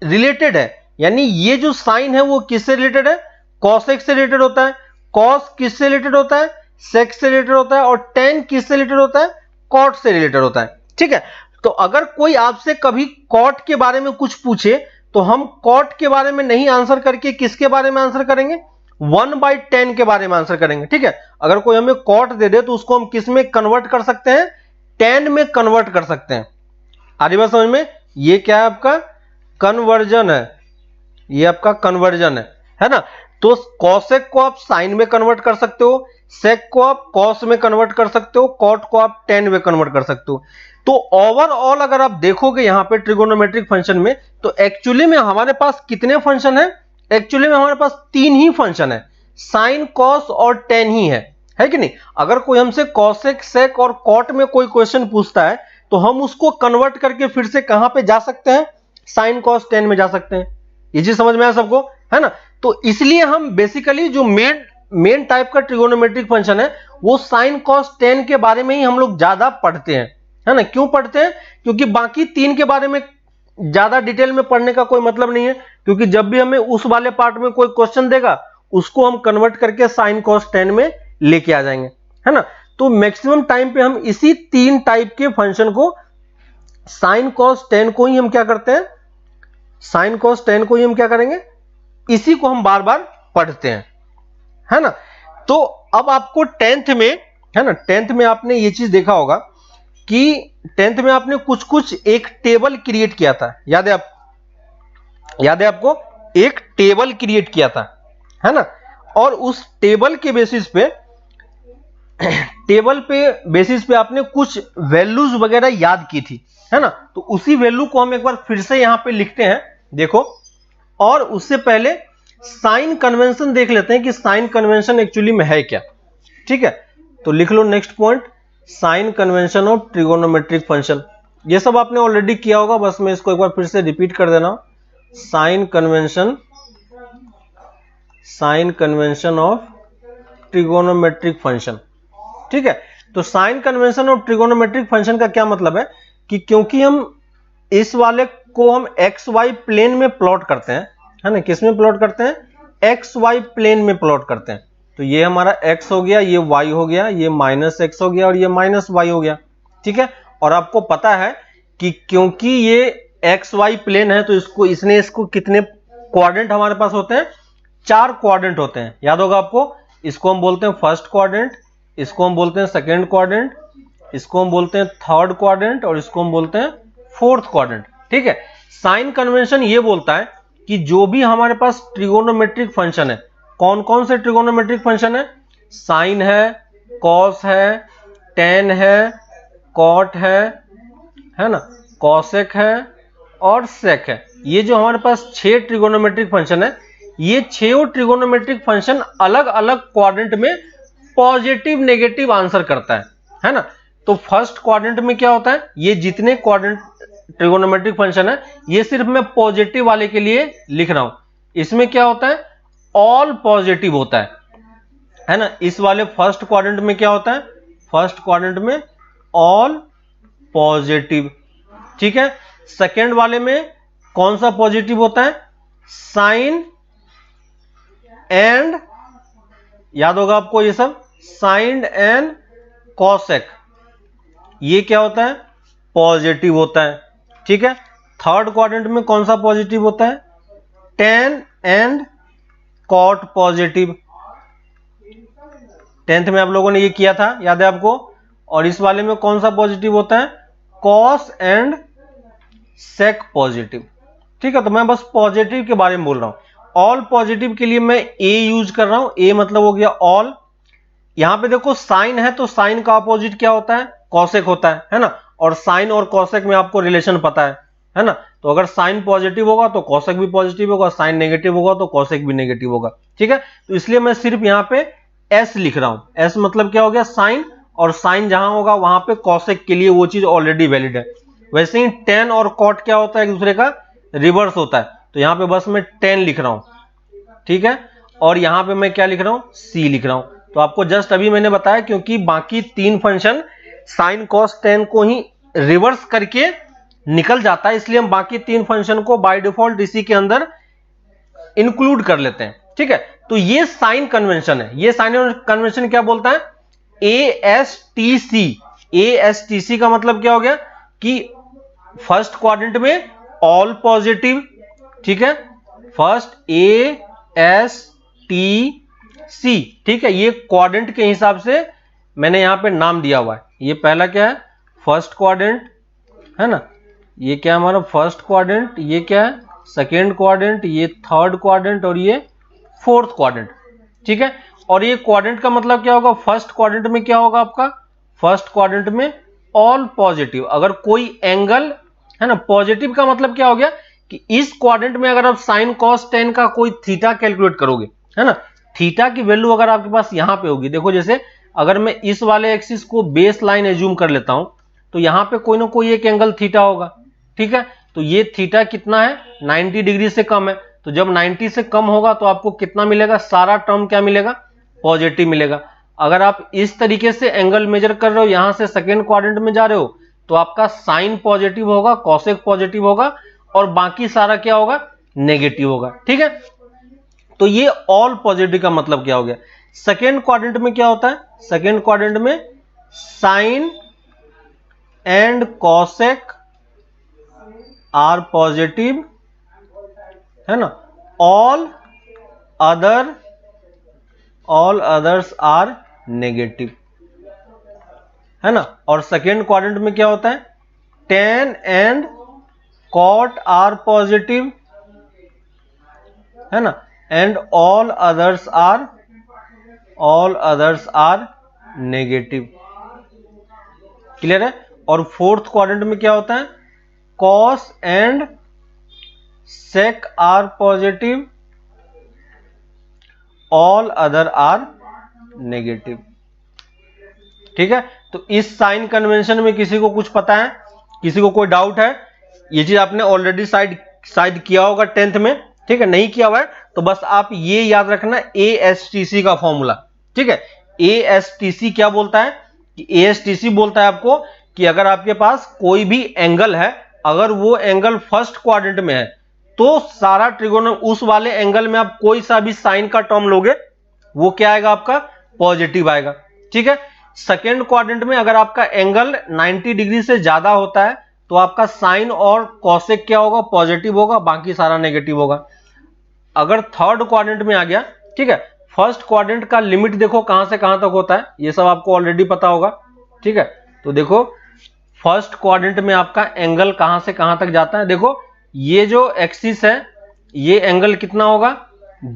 रिलेटेड है, यानी ये जो साइन है वो किससे रिलेटेड है, कॉसेक से रिलेटेड होता है, कॉस किससे रिलेटेड होता है, सेक से रिलेटेड होता है, और टेन किससे रिलेटेड होता है, कॉट से रिलेटेड होता है। ठीक है, तो अगर कोई आपसे कभी कॉट के बारे में कुछ पूछे तो हम कॉट के बारे में नहीं आंसर करके किसके बारे में आंसर करेंगे, 1/10 के बारे में आंसर करेंगे। ठीक है, अगर कोई हमें कॉट दे दे तो उसको हम किस में कन्वर्ट कर सकते हैं, 10 में कन्वर्ट कर सकते हैं। आ रही बात समझ में, ये क्या है आपका कन्वर्जन है, ये आपका कन्वर्जन है ना। तो कॉसेक को आप साइन में कन्वर्ट कर सकते हो, सेक को आप कॉस में कन्वर्ट कर सकते हो, कॉट को आप 10 में कन्वर्ट कर सकते हो। तो ओवरऑल अगर आप देखोगे यहां पे ट्रिगोनोमेट्रिक फंक्शन में, तो एक्चुअली में हमारे पास कितने फंक्शन है, एक्चुअली में हमारे पास 3 ही फंक्शन है, साइन कॉस और 10 ही है कि नहीं। अगर कोई हमसे कॉसेक सेक और कॉट में कोई क्वेश्चन पूछता है तो हम उसको कन्वर्ट करके फिर से कहां पे जा सकते हैं, साइन कॉस 10 में जा सकते हैं। ये चीज समझ में आया सबको, है ना। तो इसलिए हम बेसिकली जो मेन टाइप का ट्रिगोनोमेट्रिक फंक्शन है वो साइन कॉस 10 के बारे में ही हम लोग ज्यादा पढ़ते हैं, है ना। क्यों पढ़ते हैं, क्योंकि बाकी 3 के बारे में ज्यादा डिटेल में पढ़ने का कोई मतलब नहीं है, क्योंकि जब भी हमें उस वाले पार्ट में कोई क्वेश्चन देगा उसको हम कन्वर्ट करके साइन कॉस 10 में लेके आ जाएंगे, है ना। तो मैक्सिमम टाइम पे हम इसी 3 टाइप के फंक्शन को, साइन कॉस 10 को ही हम क्या करते हैं, साइन कॉस 10 को ही हम क्या करेंगे, इसी को हम बार बार पढ़ते हैं, है ना। तो अब आपको 10th में, है ना, 10th में आपने ये चीज देखा होगा कि 10th में आपने कुछ एक टेबल क्रिएट किया था, याद है आपको, एक टेबल क्रिएट किया था, है ना। और उस टेबल के बेसिस पे आपने कुछ वैल्यूज वगैरह याद की थी, है ना। तो उसी वैल्यू को हम एक बार फिर से यहां पे लिखते हैं, देखो। और उससे पहले साइन कन्वेंशन देख लेते हैं कि साइन कन्वेंशन एक्चुअली में है क्या। ठीक है, तो लिख लो next point, sign convention of trigonometric function. ये सब आपने ऑलरेडी किया होगा, बस मैं इसको एक बार फिर से रिपीट कर देना। Sign convention of trigonometric function. ठीक है, तो sign convention of trigonometric function का क्या मतलब है कि क्योंकि हम इस वाले को हम एक्स वाई प्लेन में प्लॉट करते हैं, है ना, किस में प्लॉट करते हैं, एक्स वाई प्लेन में प्लॉट करते हैं। तो ये हमारा x हो गया, ये y हो गया, ये -x हो गया और ये -y हो गया। ठीक है, और आपको पता है कि क्योंकि ये एक्स वाई प्लेन है तो इसको कितने क्वाड्रेंट हमारे पास होते हैं, 4 क्वाड्रेंट होते हैं, याद होगा आपको। इसको हम बोलते हैं फर्स्ट क्वाड्रेंट, इसको हम बोलते हैं सेकेंड क्वाड्रेंट, इसको हम बोलते हैं थर्ड क्वाड्रेंट और इसको हम बोलते हैं फोर्थ क्वाड्रेंट। ठीक है, साइन कन्वेंशन ये बोलता है कि जो भी हमारे पास ट्रिगोनोमेट्रिक फंक्शन है, कौन कौन से ट्रिगोनोमेट्रिक फंक्शन है, साइन है, कॉस है, टेन है, कॉट है ना, कॉसेक है और सेक है। ये जो हमारे पास 6 ट्रिगोनोमेट्रिक फंक्शन है, ये 6 ट्रिगोनोमेट्रिक फंक्शन अलग अलग क्वाड्रेंट में पॉजिटिव नेगेटिव आंसर करता है ना। तो फर्स्ट क्वाड्रेंट में क्या होता है, ये जितने क्वाड्रेंट ट्रिगोनोमेट्रिक फंक्शन है ये सिर्फ मैं पॉजिटिव वाले के लिए लिख रहा हूं। इसमें क्या होता है, ऑल पॉजिटिव होता है ना। इस वाले फर्स्ट क्वाड्रेंट में क्या होता है, फर्स्ट क्वाड्रेंट में ऑल पॉजिटिव। ठीक है, सेकेंड वाले में कौन सा पॉजिटिव होता है, साइन एंड, याद होगा आपको ये सब, साइन एंड कॉसेक, ये क्या होता है, पॉजिटिव होता है। ठीक है, थर्ड क्वाड्रेंट में कौन सा पॉजिटिव होता है, tan and cot positive. 10th में आप लोगों ने ये किया था, याद है आपको। और इस वाले में कौन सा पॉजिटिव होता है, कॉस एंड सेक पॉजिटिव। ठीक है, तो मैं बस पॉजिटिव के बारे में बोल रहा हूं। ऑल पॉजिटिव के लिए मैं ए यूज कर रहा हूं, ए मतलब हो गया ऑल। यहां पे देखो साइन है तो साइन का अपोजिट क्या होता है, कॉसेक होता है ना। और साइन और कॉसेक में आपको रिलेशन पता है ना। तो अगर साइन पॉजिटिव होगा तो कॉसेक भी पॉजिटिव होगा, साइन नेगेटिव होगा तो कॉसेक भी नेगेटिव होगा। ठीक है, तो इसलिए मैं सिर्फ यहां पे एस लिख रहा हूं। एस मतलब क्या हो गया, साइन, और साइन जहां होगा वहां पे कॉसेक के लिए वो चीज ऑलरेडी वैलिड है। वैसे ही टेन और कॉट क्या होता है, एक दूसरे का रिवर्स होता है। तो यहां पे बस मैं 10 लिख रहा हूं। ठीक है, और यहां पे मैं क्या लिख रहा हूं, सी लिख रहा हूं। तो आपको जस्ट अभी मैंने बताया, क्योंकि बाकी 3 फंक्शन साइन कॉस 10 को ही रिवर्स करके निकल जाता है, इसलिए हम बाकी 3 फंक्शन को बाय डिफॉल्ट इसी के अंदर इंक्लूड कर लेते हैं। ठीक है, तो ये साइन कन्वेंशन है। ये साइन कन्वेंशन क्या बोलता है? ASTC। ASTC का मतलब क्या हो गया कि फर्स्ट क्वाड्रेंट में ऑल पॉजिटिव। ठीक है, फर्स्ट ASTC। ठीक है, ये क्वाड्रेंट के हिसाब से मैंने यहां पे नाम दिया हुआ है। ये पहला क्या है? फर्स्ट क्वाड्रेंट है ना, ये क्या है हमारा फर्स्ट क्वाड्रेंट, ये क्या है सेकेंड क्वाड्रेंट, ये थर्ड क्वाड्रेंट और ये फोर्थ क्वाड्रेंट। ठीक है, और ये क्वाड्रेंट का मतलब क्या होगा? फर्स्ट क्वाड्रेंट में क्या होगा आपका? फर्स्ट क्वाड्रेंट में ऑल पॉजिटिव। अगर कोई एंगल है ना, पॉजिटिव का मतलब क्या हो गया कि इस क्वाड्रेंट में अगर आप साइन कॉस टेन का कोई थीटा कैलकुलेट करोगे, है ना, थीटा की वैल्यू अगर आपके पास यहां पे होगी, देखो जैसे अगर मैं इस वाले एक्सिस को बेस लाइन एज्यूम कर लेता हूं, तो यहां पे कोई ना कोई एक एंगल थीटा होगा। ठीक है, तो ये थीटा कितना है? 90 डिग्री से कम है। तो जब 90 से कम होगा तो आपको कितना मिलेगा? सारा टर्म क्या मिलेगा? पॉजिटिव मिलेगा। अगर आप इस तरीके से एंगल मेजर कर रहे हो, यहां से सेकेंड क्वाड्रेंट में जा रहे हो, तो आपका साइन पॉजिटिव होगा, कॉसेक पॉजिटिव होगा और बाकी सारा क्या होगा? नेगेटिव होगा। ठीक है, तो ये ऑल पॉजिटिव का मतलब क्या हो गया? सेकेंड क्वाड्रेंट में क्या होता है? सेकेंड क्वाड्रेंट में sine and cosec are positive, है ना, ऑल अदर्स आर नेगेटिव, है ना। और सेकेंड क्वाड्रेंट में क्या होता है? Tan and cot are positive, है ना, and all others are negative. Clear है? और फोर्थ क्वाड्रेंट में क्या होता है? Cos and sec are positive, all other are negative. ठीक है, तो इस साइन कन्वेंशन में किसी को कुछ पता है? किसी को कोई डाउट है? ये चीज आपने ऑलरेडी साइड किया होगा 10th में। ठीक है, नहीं किया हुआ है तो बस आप ये याद रखना ASTC का फॉर्मूला। ठीक है, ASTC क्या बोलता है कि ASTC बोलता है आपको कि अगर आपके पास कोई भी एंगल है, अगर वो एंगल फर्स्ट क्वाड्रेंट में है, तो सारा ट्रिगोनोमेट्री उस वाले एंगल में आप कोई सा भी साइन का टर्म लोगे, वो क्या आएगा? आपका पॉजिटिव आएगा। ठीक है, सेकेंड क्वाड्रेंट में अगर आपका एंगल 90 डिग्री से ज्यादा होता है तो आपका साइन और कॉसेक क्या होगा? पॉजिटिव होगा, बाकी सारा नेगेटिव होगा। अगर थर्ड क्वाड्रेंट में आ गया, ठीक है, फर्स्ट क्वाड्रेंट का लिमिट देखो कहां से कहां तक होता है, ये सब आपको ऑलरेडी पता होगा। ठीक है, तो देखो फर्स्ट क्वाड्रेंट में आपका एंगल कहां से कहां तक जाता है? देखो ये जो एक्सिस है, ये एंगल कितना होगा?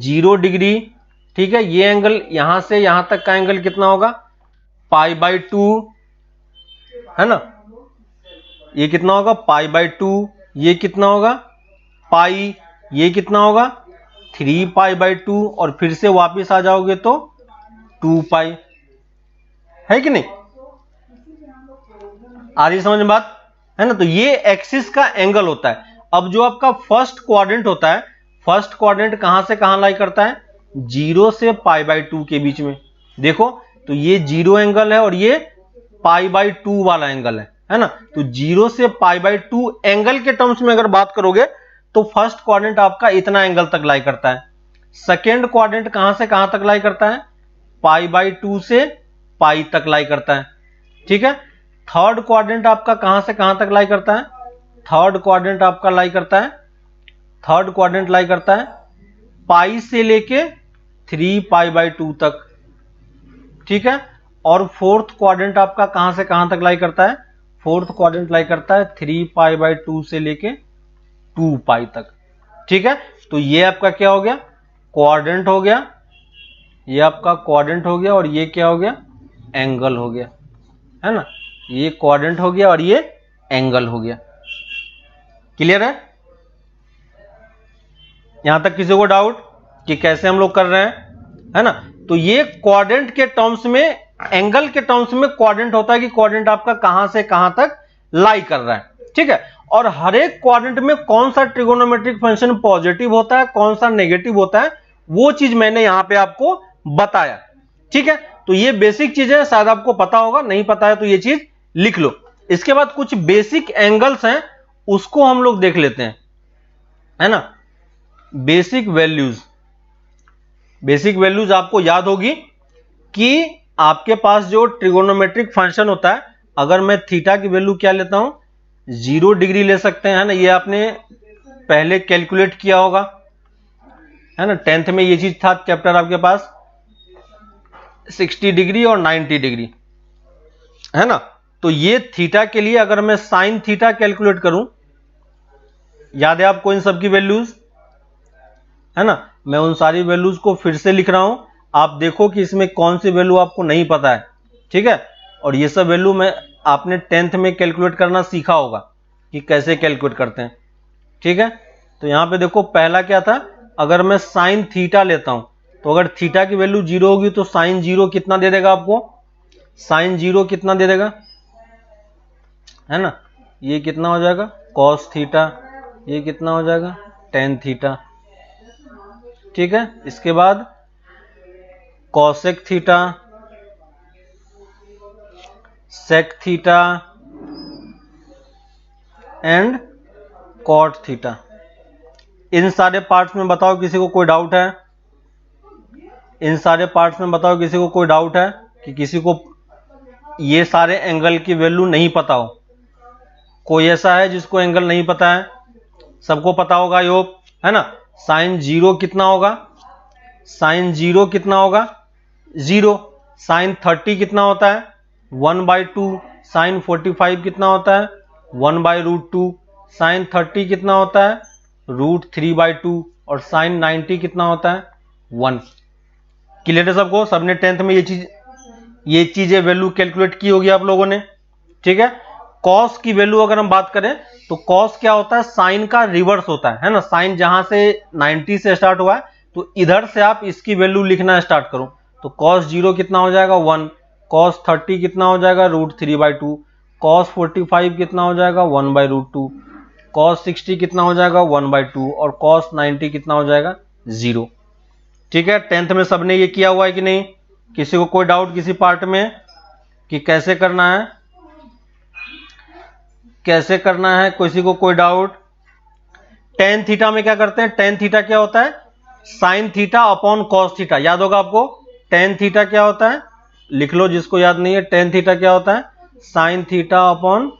0 डिग्री। ठीक है, ये एंगल यहां से यहां तक का एंगल कितना होगा? π/2, है ना, ये कितना होगा? π/2। ये कितना होगा? पाई। ये कितना होगा? 3π/2 और फिर से वापस आ जाओगे तो 2π, है कि नहीं? आ रही समझ में बात, है ना। तो ये एक्सिस का एंगल होता है। अब जो आपका फर्स्ट क्वाड्रेंट होता है, फर्स्ट क्वाड्रेंट कहां से कहां लाई करता है? 0 से π/2 के बीच में। देखो तो ये 0 एंगल है और ये π/2 वाला एंगल है ना। तो 0 से π/2 एंगल के टर्म्स में अगर बात करोगे तो फर्स्ट क्वाड्रेंट आपका इतना एंगल तक लाई करता है। सेकेंड क्वाड्रेंट कहां से कहां तक लाई करता है? π/2 से पाई तक लाई करता है। ठीक है, थर्ड क्वाड्रेंट आपका कहां से कहां तक लाई करता है? थर्ड क्वाड्रेंट आपका लाई करता है पाई से लेके 3π/2 तक। ठीक है, और फोर्थ क्वाड्रेंट आपका कहां से कहां तक लाई करता है? फोर्थ क्वाड्रेंट लाई करता है 3π/2 से लेके 2π तक। ठीक है, तो ये आपका क्या हो गया? क्वाड्रेंट हो गया। ये आपका क्वाड्रेंट हो गया और ये क्या हो गया? एंगल हो गया, है ना। ये क्वाड्रेंट हो गया और ये एंगल हो गया। क्लियर है? यहां तक किसी को डाउट कि कैसे हम लोग कर रहे हैं, है ना। तो ये क्वाड्रेंट के टर्म्स में, एंगल के टर्म्स में क्वाड्रेंट होता है कि क्वाड्रेंट आपका कहां से कहां तक लाई कर रहा है। ठीक है, और हर एक क्वाड्रेंट में कौन सा ट्रिगोनोमेट्रिक फंक्शन पॉजिटिव होता है, कौन सा नेगेटिव होता है, वो चीज मैंने यहां पे आपको बताया। ठीक है, तो ये बेसिक चीजें शायद आपको पता होगा, नहीं पता है तो ये चीज लिख लो। इसके बाद कुछ बेसिक एंगल्स हैं उसको हम लोग देख लेते हैं, है ना। बेसिक वैल्यूज आपको याद होगी कि आपके पास जो ट्रिगोनोमेट्रिक फंक्शन होता है, अगर मैं थीटा की वैल्यू क्या लेता हूं, 0 डिग्री ले सकते हैं, है ना। ये आपने पहले कैलकुलेट किया होगा, है ना। 10th में ये चीज था चैप्टर आपके पास, 60 डिग्री और 90 डिग्री, है ना। तो ये थीटा के लिए अगर मैं साइन थीटा कैलकुलेट करूं, याद है आपको इन सब की वैल्यूज, है ना। मैं उन सारी वैल्यूज को फिर से लिख रहा हूं, आप देखो कि इसमें कौन सी वैल्यू आपको नहीं पता है, ठीक है। और ये सब वैल्यू में आपने 10th में कैलकुलेट करना सीखा होगा कि कैसे कैलकुलेट करते हैं, ठीक है। तो यहां पे देखो पहला क्या था, अगर मैं साइन थीटा लेता हूं, तो अगर थीटा की वैल्यू 0 होगी तो साइन 0 कितना दे देगा आपको, साइन 0 कितना दे देगा, है ना। ये कितना हो जाएगा कॉस थीटा, ये कितना हो जाएगा टेन थीटा, ठीक है। इसके बाद cosec theta, sec theta and cot theta. इन सारे पार्ट्स में बताओ किसी को कोई डाउट है, इन सारे पार्ट्स में बताओ किसी को कोई डाउट है कि किसी को ये सारे एंगल की वैल्यू नहीं पता हो, कोई ऐसा है जिसको एंगल नहीं पता है, सबको पता होगा योग, है ना। साइन 0 कितना होगा, साइन 0 कितना होगा 0, साइन 30 कितना होता है 1/2, साइन 45 कितना होता है 1/√2, साइन 30 कितना होता है √3/2 और साइन 90 कितना होता है 1। क्लियर है सबको, सबने 10th में ये चीजें वैल्यू कैलकुलेट की होगी आप लोगों ने, ठीक है। कॉस की वैल्यू अगर हम बात करें तो कॉस क्या होता है, साइन का रिवर्स होता है ना। साइन जहां से 90 से स्टार्ट हुआ है तो इधर से आप इसकी वैल्यू लिखना स्टार्ट करो, तो कॉस 0 कितना हो जाएगा 1, कॉस 30 कितना हो जाएगा √3/2, कॉस 45 कितना हो जाएगा 1/√2, कॉस 60 कितना हो जाएगा 1/2 और कॉस 90 कितना हो जाएगा 0, ठीक है। 10th में सबने ये किया हुआ है कि नहीं, किसी को कोई डाउट किसी पार्ट में कि कैसे करना है, कैसे करना है, किसी को कोई डाउट। टेन थीटा में क्या करते हैं, टेन थीटा क्या होता है sine theta upon cos theta, याद होगा आपको। टेन थीटा क्या होता है, लिख लो जिसको याद नहीं है, टेन थीटा क्या होता है sine theta upon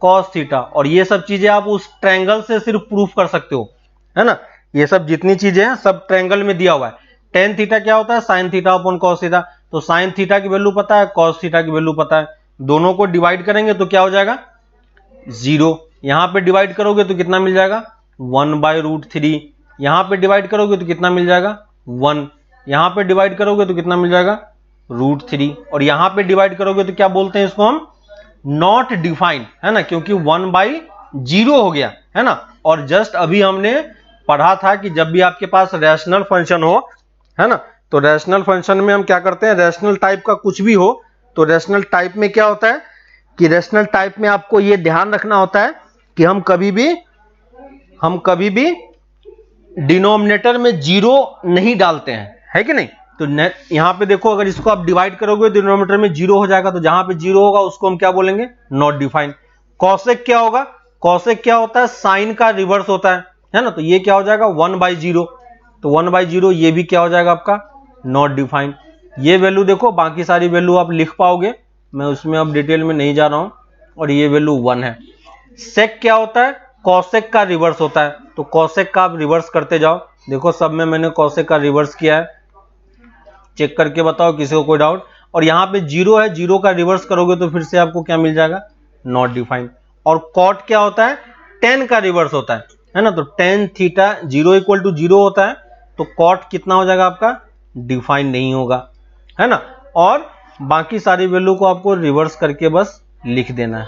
cos theta. और ये सब चीजें आप उस ट्रायंगल से सिर्फ प्रूफ कर सकते हो, है ना। ये सब जितनी चीजें हैं सब ट्रायंगल में दिया हुआ है। टेन थीटा क्या होता है sine theta upon cos theta, तो साइन थीटा की वैल्यू पता है, कॉस थीटा की वैल्यू पता है, दोनों को डिवाइड करेंगे तो क्या हो जाएगा 0, यहां पे डिवाइड करोगे तो कितना मिल जाएगा 1/√3, यहां पे डिवाइड करोगे तो कितना मिल जाएगा 1, यहां पे डिवाइड करोगे तो कितना मिल जाएगा √3, और यहां पे डिवाइड करोगे तो क्या बोलते हैं इसको हम नॉट डिफाइंड, है ना, क्योंकि 1/0 हो गया, है ना। और जस्ट अभी हमने पढ़ा था कि जब भी आपके पास रैशनल फंक्शन हो, है ना, तो रैशनल फंक्शन में हम क्या करते हैं, रैशनल टाइप का कुछ भी हो तो रैशनल टाइप में क्या होता है कि रैशनल टाइप में आपको यह ध्यान रखना होता है कि हम कभी भी डिनोमिनेटर में 0 नहीं डालते हैं, है कि नहीं। तो यहां पे देखो अगर इसको आप डिवाइड करोगे डिनोमिनेटर में 0 हो जाएगा, तो जहां पे 0 होगा उसको हम क्या बोलेंगे नॉट डिफाइंड। कॉसेक क्या होगा, कॉसेक क्या होता है साइन का रिवर्स होता है ना, तो ये क्या हो जाएगा 1/0, तो 1/0 ये भी क्या हो जाएगा आपका नॉट डिफाइंड। ये वैल्यू देखो, बाकी सारी वैल्यू आप लिख पाओगे, मैं उसमें अब डिटेल में नहीं जा रहा हूं, और ये वैल्यू 1 है। सेक क्या होता है, कॉसेक का रिवर्स होता है, तो कॉसेक का आप रिवर्स करते जाओ, देखो सब में मैंने कॉसेक का रिवर्स किया है, चेक करके बताओ किसी को कोई डाउट। और यहां पे 0 है, 0 का रिवर्स करोगे तो फिर से आपको क्या मिल जाएगा नॉट डिफाइंड। और कॉट क्या होता है, tan का रिवर्स होता है ना, तो tan थीटा 0 = 0 होता है, तो कॉट कितना हो जाएगा आपका डिफाइन नहीं होगा, है ना। और बाकी सारी वैल्यू को आपको रिवर्स करके बस लिख देना है,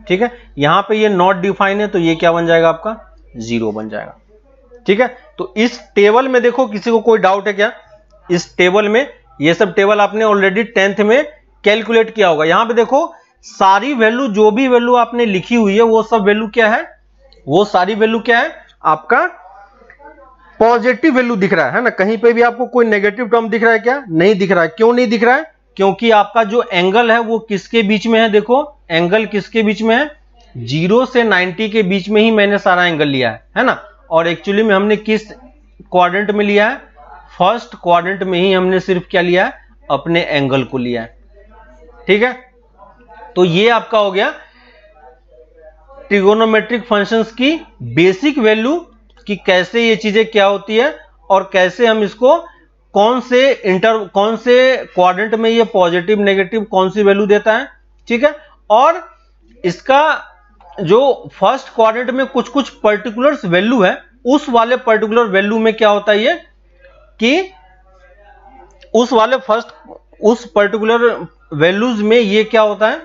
ठीक है। यहां पे ये नॉट डिफाइन है तो ये क्या बन जाएगा आपका 0 बन जाएगा, ठीक है। तो इस टेबल में देखो किसी को कोई डाउट है क्या, इस टेबल में, ये सब टेबल आपने ऑलरेडी 10th में कैलकुलेट किया होगा। यहां पे देखो सारी वैल्यू, जो भी वैल्यू आपने लिखी हुई है वो सब वैल्यू क्या है, वो सारी वैल्यू क्या है आपका पॉजिटिव वैल्यू दिख रहा है ना। कहीं पे भी आपको कोई नेगेटिव टर्म दिख रहा है क्या, नहीं दिख रहा है। क्यों नहीं दिख रहा है, क्योंकि आपका जो एंगल है वो किसके बीच में है, देखो एंगल किसके बीच में है 0 से 90 के बीच में ही मैंने सारा एंगल लिया है ना। और एक्चुअली में हमने किस क्वाड्रेंट में लिया है, फर्स्ट क्वाड्रेंट में ही हमने सिर्फ क्या लिया है, अपने एंगल को लिया है। ठीक है, तो ये आपका हो गया ट्रिगोनोमेट्रिक फंक्शंस की बेसिक वैल्यू कि कैसे ये चीजें क्या होती है और कैसे हम इसको कौन से क्वाड्रेंट में ये पॉजिटिव नेगेटिव कौन सी वैल्यू देता है। ठीक है, और इसका जो फर्स्ट क्वाड्रेंट में कुछ कुछ पर्टिकुलर वैल्यू है, उस वाले पर्टिकुलर वैल्यू में क्या होता है ये कि उस पर्टिकुलर वैल्यूज में ये क्या होता है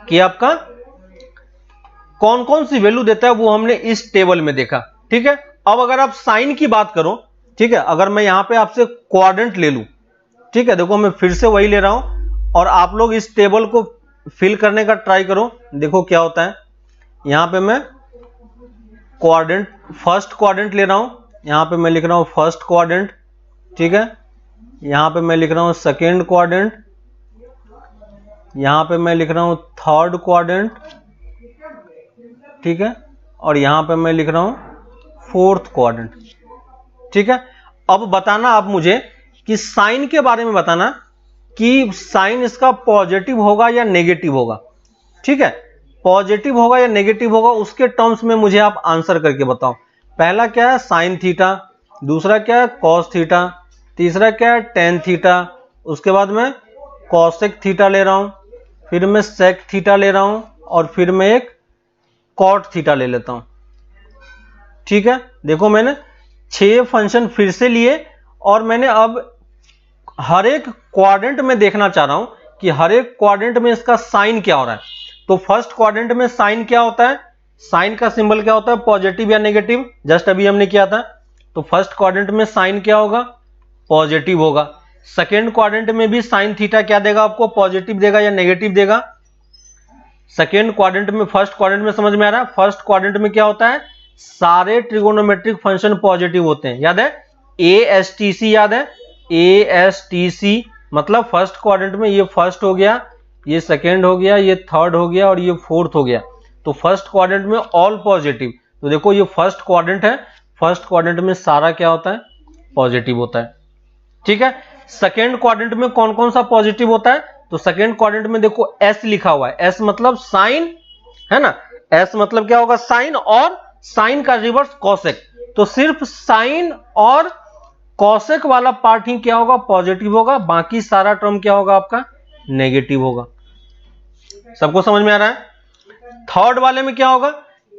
कि आपका कौन कौन सी वैल्यू देता है, वो हमने इस टेबल में देखा। ठीक है, अब अगर आप साइन की बात करो, ठीक है, अगर मैं यहां पे आपसे क्वाड्रेंट ले लूं, ठीक है, देखो मैं फिर से वही ले रहा हूं और आप लोग इस टेबल को फिल करने का ट्राई करो, देखो क्या होता है। यहां पे मैं फर्स्ट क्वाड्रेंट ले रहा हूं, यहां पे मैं लिख रहा हूं फर्स्ट क्वाड्रेंट। ठीक है, यहां पे मैं लिख रहा हूं सेकेंड क्वाड्रेंट, यहां पे मैं लिख रहा हूं थर्ड क्वाड्रेंट। ठीक है, और यहां पे मैं लिख रहा हूं फोर्थ क्वाड्रेंट। ठीक है, अब बताना आप मुझे कि साइन के बारे में बताना कि साइन इसका पॉजिटिव होगा या नेगेटिव होगा। ठीक है, पॉजिटिव होगा या नेगेटिव होगा, उसके टर्म्स में मुझे आप आंसर करके बताओ। पहला क्या है, साइन थीटा, दूसरा क्या है, कॉस थीटा, तीसरा क्या है, टेन थीटा, उसके बाद मैं कॉसेक थीटा ले रहा हूं, फिर मैं सेक थीटा ले रहा हूं और फिर मैं एक कॉट थीटा ले लेता हूं। ठीक है, देखो मैंने 6 फंक्शन फिर से लिए और मैंने अब हर एक क्वाड्रेंट में देखना चाह रहा हूं कि हर एक क्वाड्रेंट में इसका साइन क्या हो रहा है। तो फर्स्ट क्वाड्रेंट में साइन क्या होता है, साइन का सिंबल क्या होता है, पॉजिटिव या नेगेटिव, जस्ट अभी हमने किया था। तो फर्स्ट क्वाड्रेंट में साइन क्या होगा, पॉजिटिव होगा। सेकेंड क्वाड्रेंट में भी साइन थीटा क्या देगा आपको, पॉजिटिव देगा या नेगेटिव देगा। सेकेंड क्वाड्रेंट में, फर्स्ट क्वाड्रेंट में समझ में आ रहा है, फर्स्ट क्वाड्रेंट में क्या होता है, सारे ट्रिगोनोमेट्रिक फंक्शन पॉजिटिव होते हैं। याद है ASTC, याद है ASTC, मतलब फर्स्ट क्वाड्रेंट में ये फर्स्ट हो गया, ये सेकेंड हो गया, ये थर्ड हो गया और ये फोर्थ हो गया। तो फर्स्ट क्वाड्रेंट में ऑल पॉजिटिव। तो देखो ये फर्स्ट क्वाड्रेंट है, फर्स्ट क्वाड्रेंट में सारा क्या होता है, पॉजिटिव होता है। ठीक है, सेकेंड क्वाड्रेंट में कौन कौन सा पॉजिटिव होता है, तो सेकेंड क्वाड्रेंट में देखो S लिखा हुआ है, S मतलब साइन है ना, S मतलब क्या होगा, साइन, और साइन का रिवर्स कॉसेक। तो सिर्फ साइन और कॉसेक वाला पार्ट ही क्या होगा, पॉजिटिव होगा, बाकी सारा टर्म क्या होगा आपका, नेगेटिव होगा। सबको समझ में आ रहा है। थर्ड वाले में क्या होगा,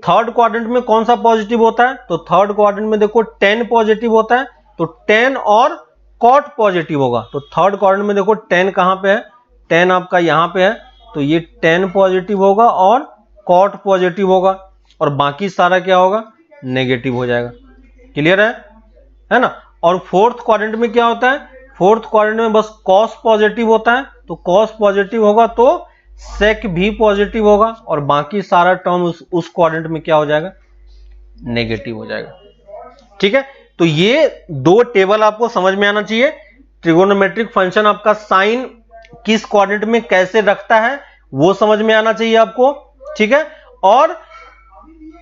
थर्ड क्वाड्रेंट में कौन सा पॉजिटिव होता है, तो थर्ड क्वाड्रेंट में देखो 10 पॉजिटिव होता है, तो 10 और कॉट पॉजिटिव होगा। तो थर्ड क्वाड्रेंट में देखो 10 कहां पे है, 10 आपका यहां पे है, तो ये 10 पॉजिटिव होगा और कॉट पॉजिटिव होगा, और बाकी सारा क्या होगा, नेगेटिव हो जाएगा। क्लियर है ना। और फोर्थ क्वाड्रेंट में क्या होता है, फोर्थ क्वाड्रेंट में बस कॉस पॉजिटिव होता है, तो कॉस पॉजिटिव होगा तो सेक भी पॉजिटिव होगा, और बाकी सारा टर्म उस क्वाड्रेंट में क्या हो जाएगा, नेगेटिव हो जाएगा। ठीक है, तो ये दो टेबल आपको समझ में आना चाहिए। ट्रिगोनोमेट्रिक फंक्शन आपका साइन किस क्वाड्रेंट में कैसे रखता है वो समझ में आना चाहिए आपको। ठीक है, और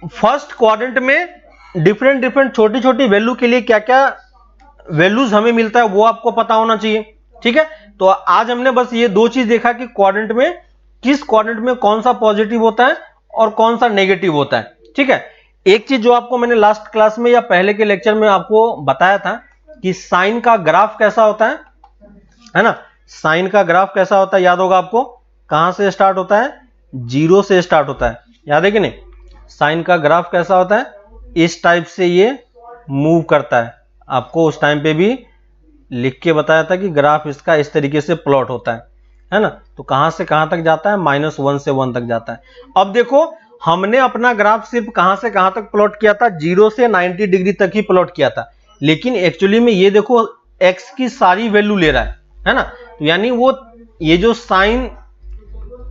फर्स्ट क्वाड्रेंट में डिफरेंट छोटी छोटी वैल्यू के लिए क्या क्या वैल्यूज हमें मिलता है वो आपको पता होना चाहिए। ठीक है, तो आज हमने बस ये दो चीज देखा कि क्वाड्रेंट में किस क्वाड्रेंट में कौन सा पॉजिटिव होता है और कौन सा नेगेटिव होता है। ठीक है, एक चीज जो आपको मैंने लास्ट क्लास में या पहले के लेक्चर में आपको बताया था कि साइन का ग्राफ कैसा होता है ना, साइन का ग्राफ कैसा होता है, याद होगा आपको, कहां से स्टार्ट होता है, 0 से स्टार्ट होता है, याद है कि नहीं। साइन का ग्राफ कैसा होता है, इस टाइप से ये मूव करता है। आपको उस टाइम पे भी लिख के बताया था कि ग्राफ इसका इस तरीके से प्लॉट होता है ना। तो कहां से कहां तक जाता है, -1 से 1 तक जाता है। अब देखो हमने अपना ग्राफ सिर्फ कहां से कहां तक प्लॉट किया था, 0 से 90 डिग्री तक ही प्लॉट किया था, लेकिन एक्चुअली में ये देखो x की सारी वैल्यू ले रहा है ना। तो यानी वो ये जो साइन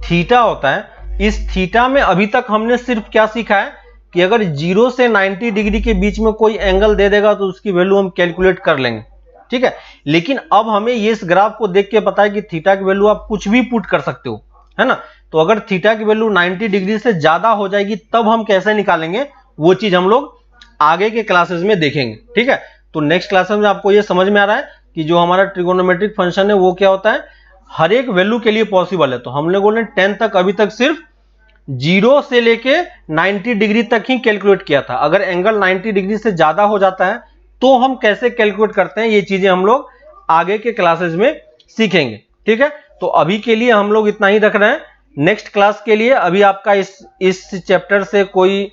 थीटा होता है, इस थीटा में अभी तक हमने सिर्फ क्या सीखा है कि अगर 0 से 90 डिग्री के बीच में कोई एंगल दे देगा तो उसकी वैल्यू हम कैलकुलेट कर लेंगे। ठीक है, लेकिन अब हमें ये इस ग्राफ को देख के पता है कि थीटा की वैल्यू आप कुछ भी पुट कर सकते हो, है ना। तो अगर थीटा की वैल्यू 90 डिग्री से ज्यादा हो जाएगी तब हम कैसे निकालेंगे, वो चीज हम लोग आगे के क्लासेस में देखेंगे। ठीक है, तो नेक्स्ट क्लासेस में आपको ये समझ में आ रहा है कि जो हमारा ट्रिगोनोमेट्रिक फंक्शन है वो क्या होता है, हर एक वैल्यू के लिए पॉसिबल है। तो हम लोगों ने 10 तक अभी तक सिर्फ 0 से लेके 90 डिग्री तक ही कैलकुलेट किया था। अगर एंगल 90 डिग्री से ज्यादा हो जाता है तो हम कैसे कैलकुलेट करते हैं, ये चीजें हम लोग आगे के क्लासेस में सीखेंगे। ठीक है, तो अभी के लिए हम लोग इतना ही रख रहे हैं। नेक्स्ट क्लास के लिए अभी आपका इस चैप्टर से कोई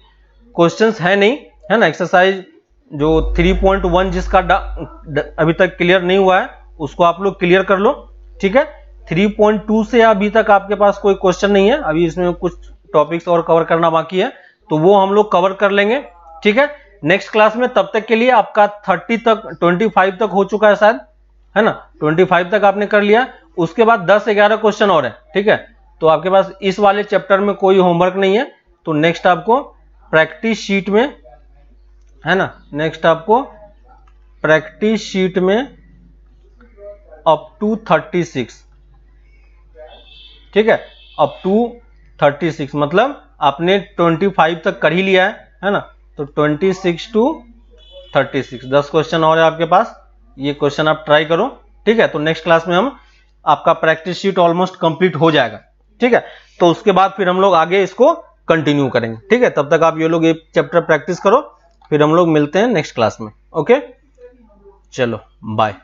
क्वेश्चंस है नहीं, है ना। एक्सरसाइज जो 3.1 जिसका अभी तक क्लियर नहीं हुआ है उसको आप लोग क्लियर कर लो। ठीक है, 3.2 से अभी तक आपके पास कोई क्वेश्चन नहीं है, अभी इसमें कुछ टॉपिक्स और कवर करना बाकी है तो वो हम लोग कवर कर लेंगे। ठीक है, नेक्स्ट क्लास में तब तक के लिए आपका 25 तक हो चुका है शायद, है ना। 25 तक आपने कर लिया, उसके बाद 10-11 क्वेश्चन और है। ठीक है, तो आपके पास इस वाले चैप्टर में कोई होमवर्क नहीं है, तो नेक्स्ट आपको प्रैक्टिस शीट में, है ना, नेक्स्ट आपको प्रैक्टिस शीट में अप टू 36, ठीक है, अप टू 36 मतलब आपने 25 तक कर ही लिया है ना। तो 26 to 36 10 क्वेश्चन और है आपके पास, ये क्वेश्चन आप ट्राई करो। ठीक है, तो नेक्स्ट क्लास में हम आपका प्रैक्टिस शीट ऑलमोस्ट कंप्लीट हो जाएगा। ठीक है, तो उसके बाद फिर हम लोग आगे इसको कंटिन्यू करेंगे। ठीक है, तब तक आप ये लोग ये चैप्टर प्रैक्टिस करो, फिर हम लोग मिलते हैं नेक्स्ट क्लास में। ओके, चलो बाय।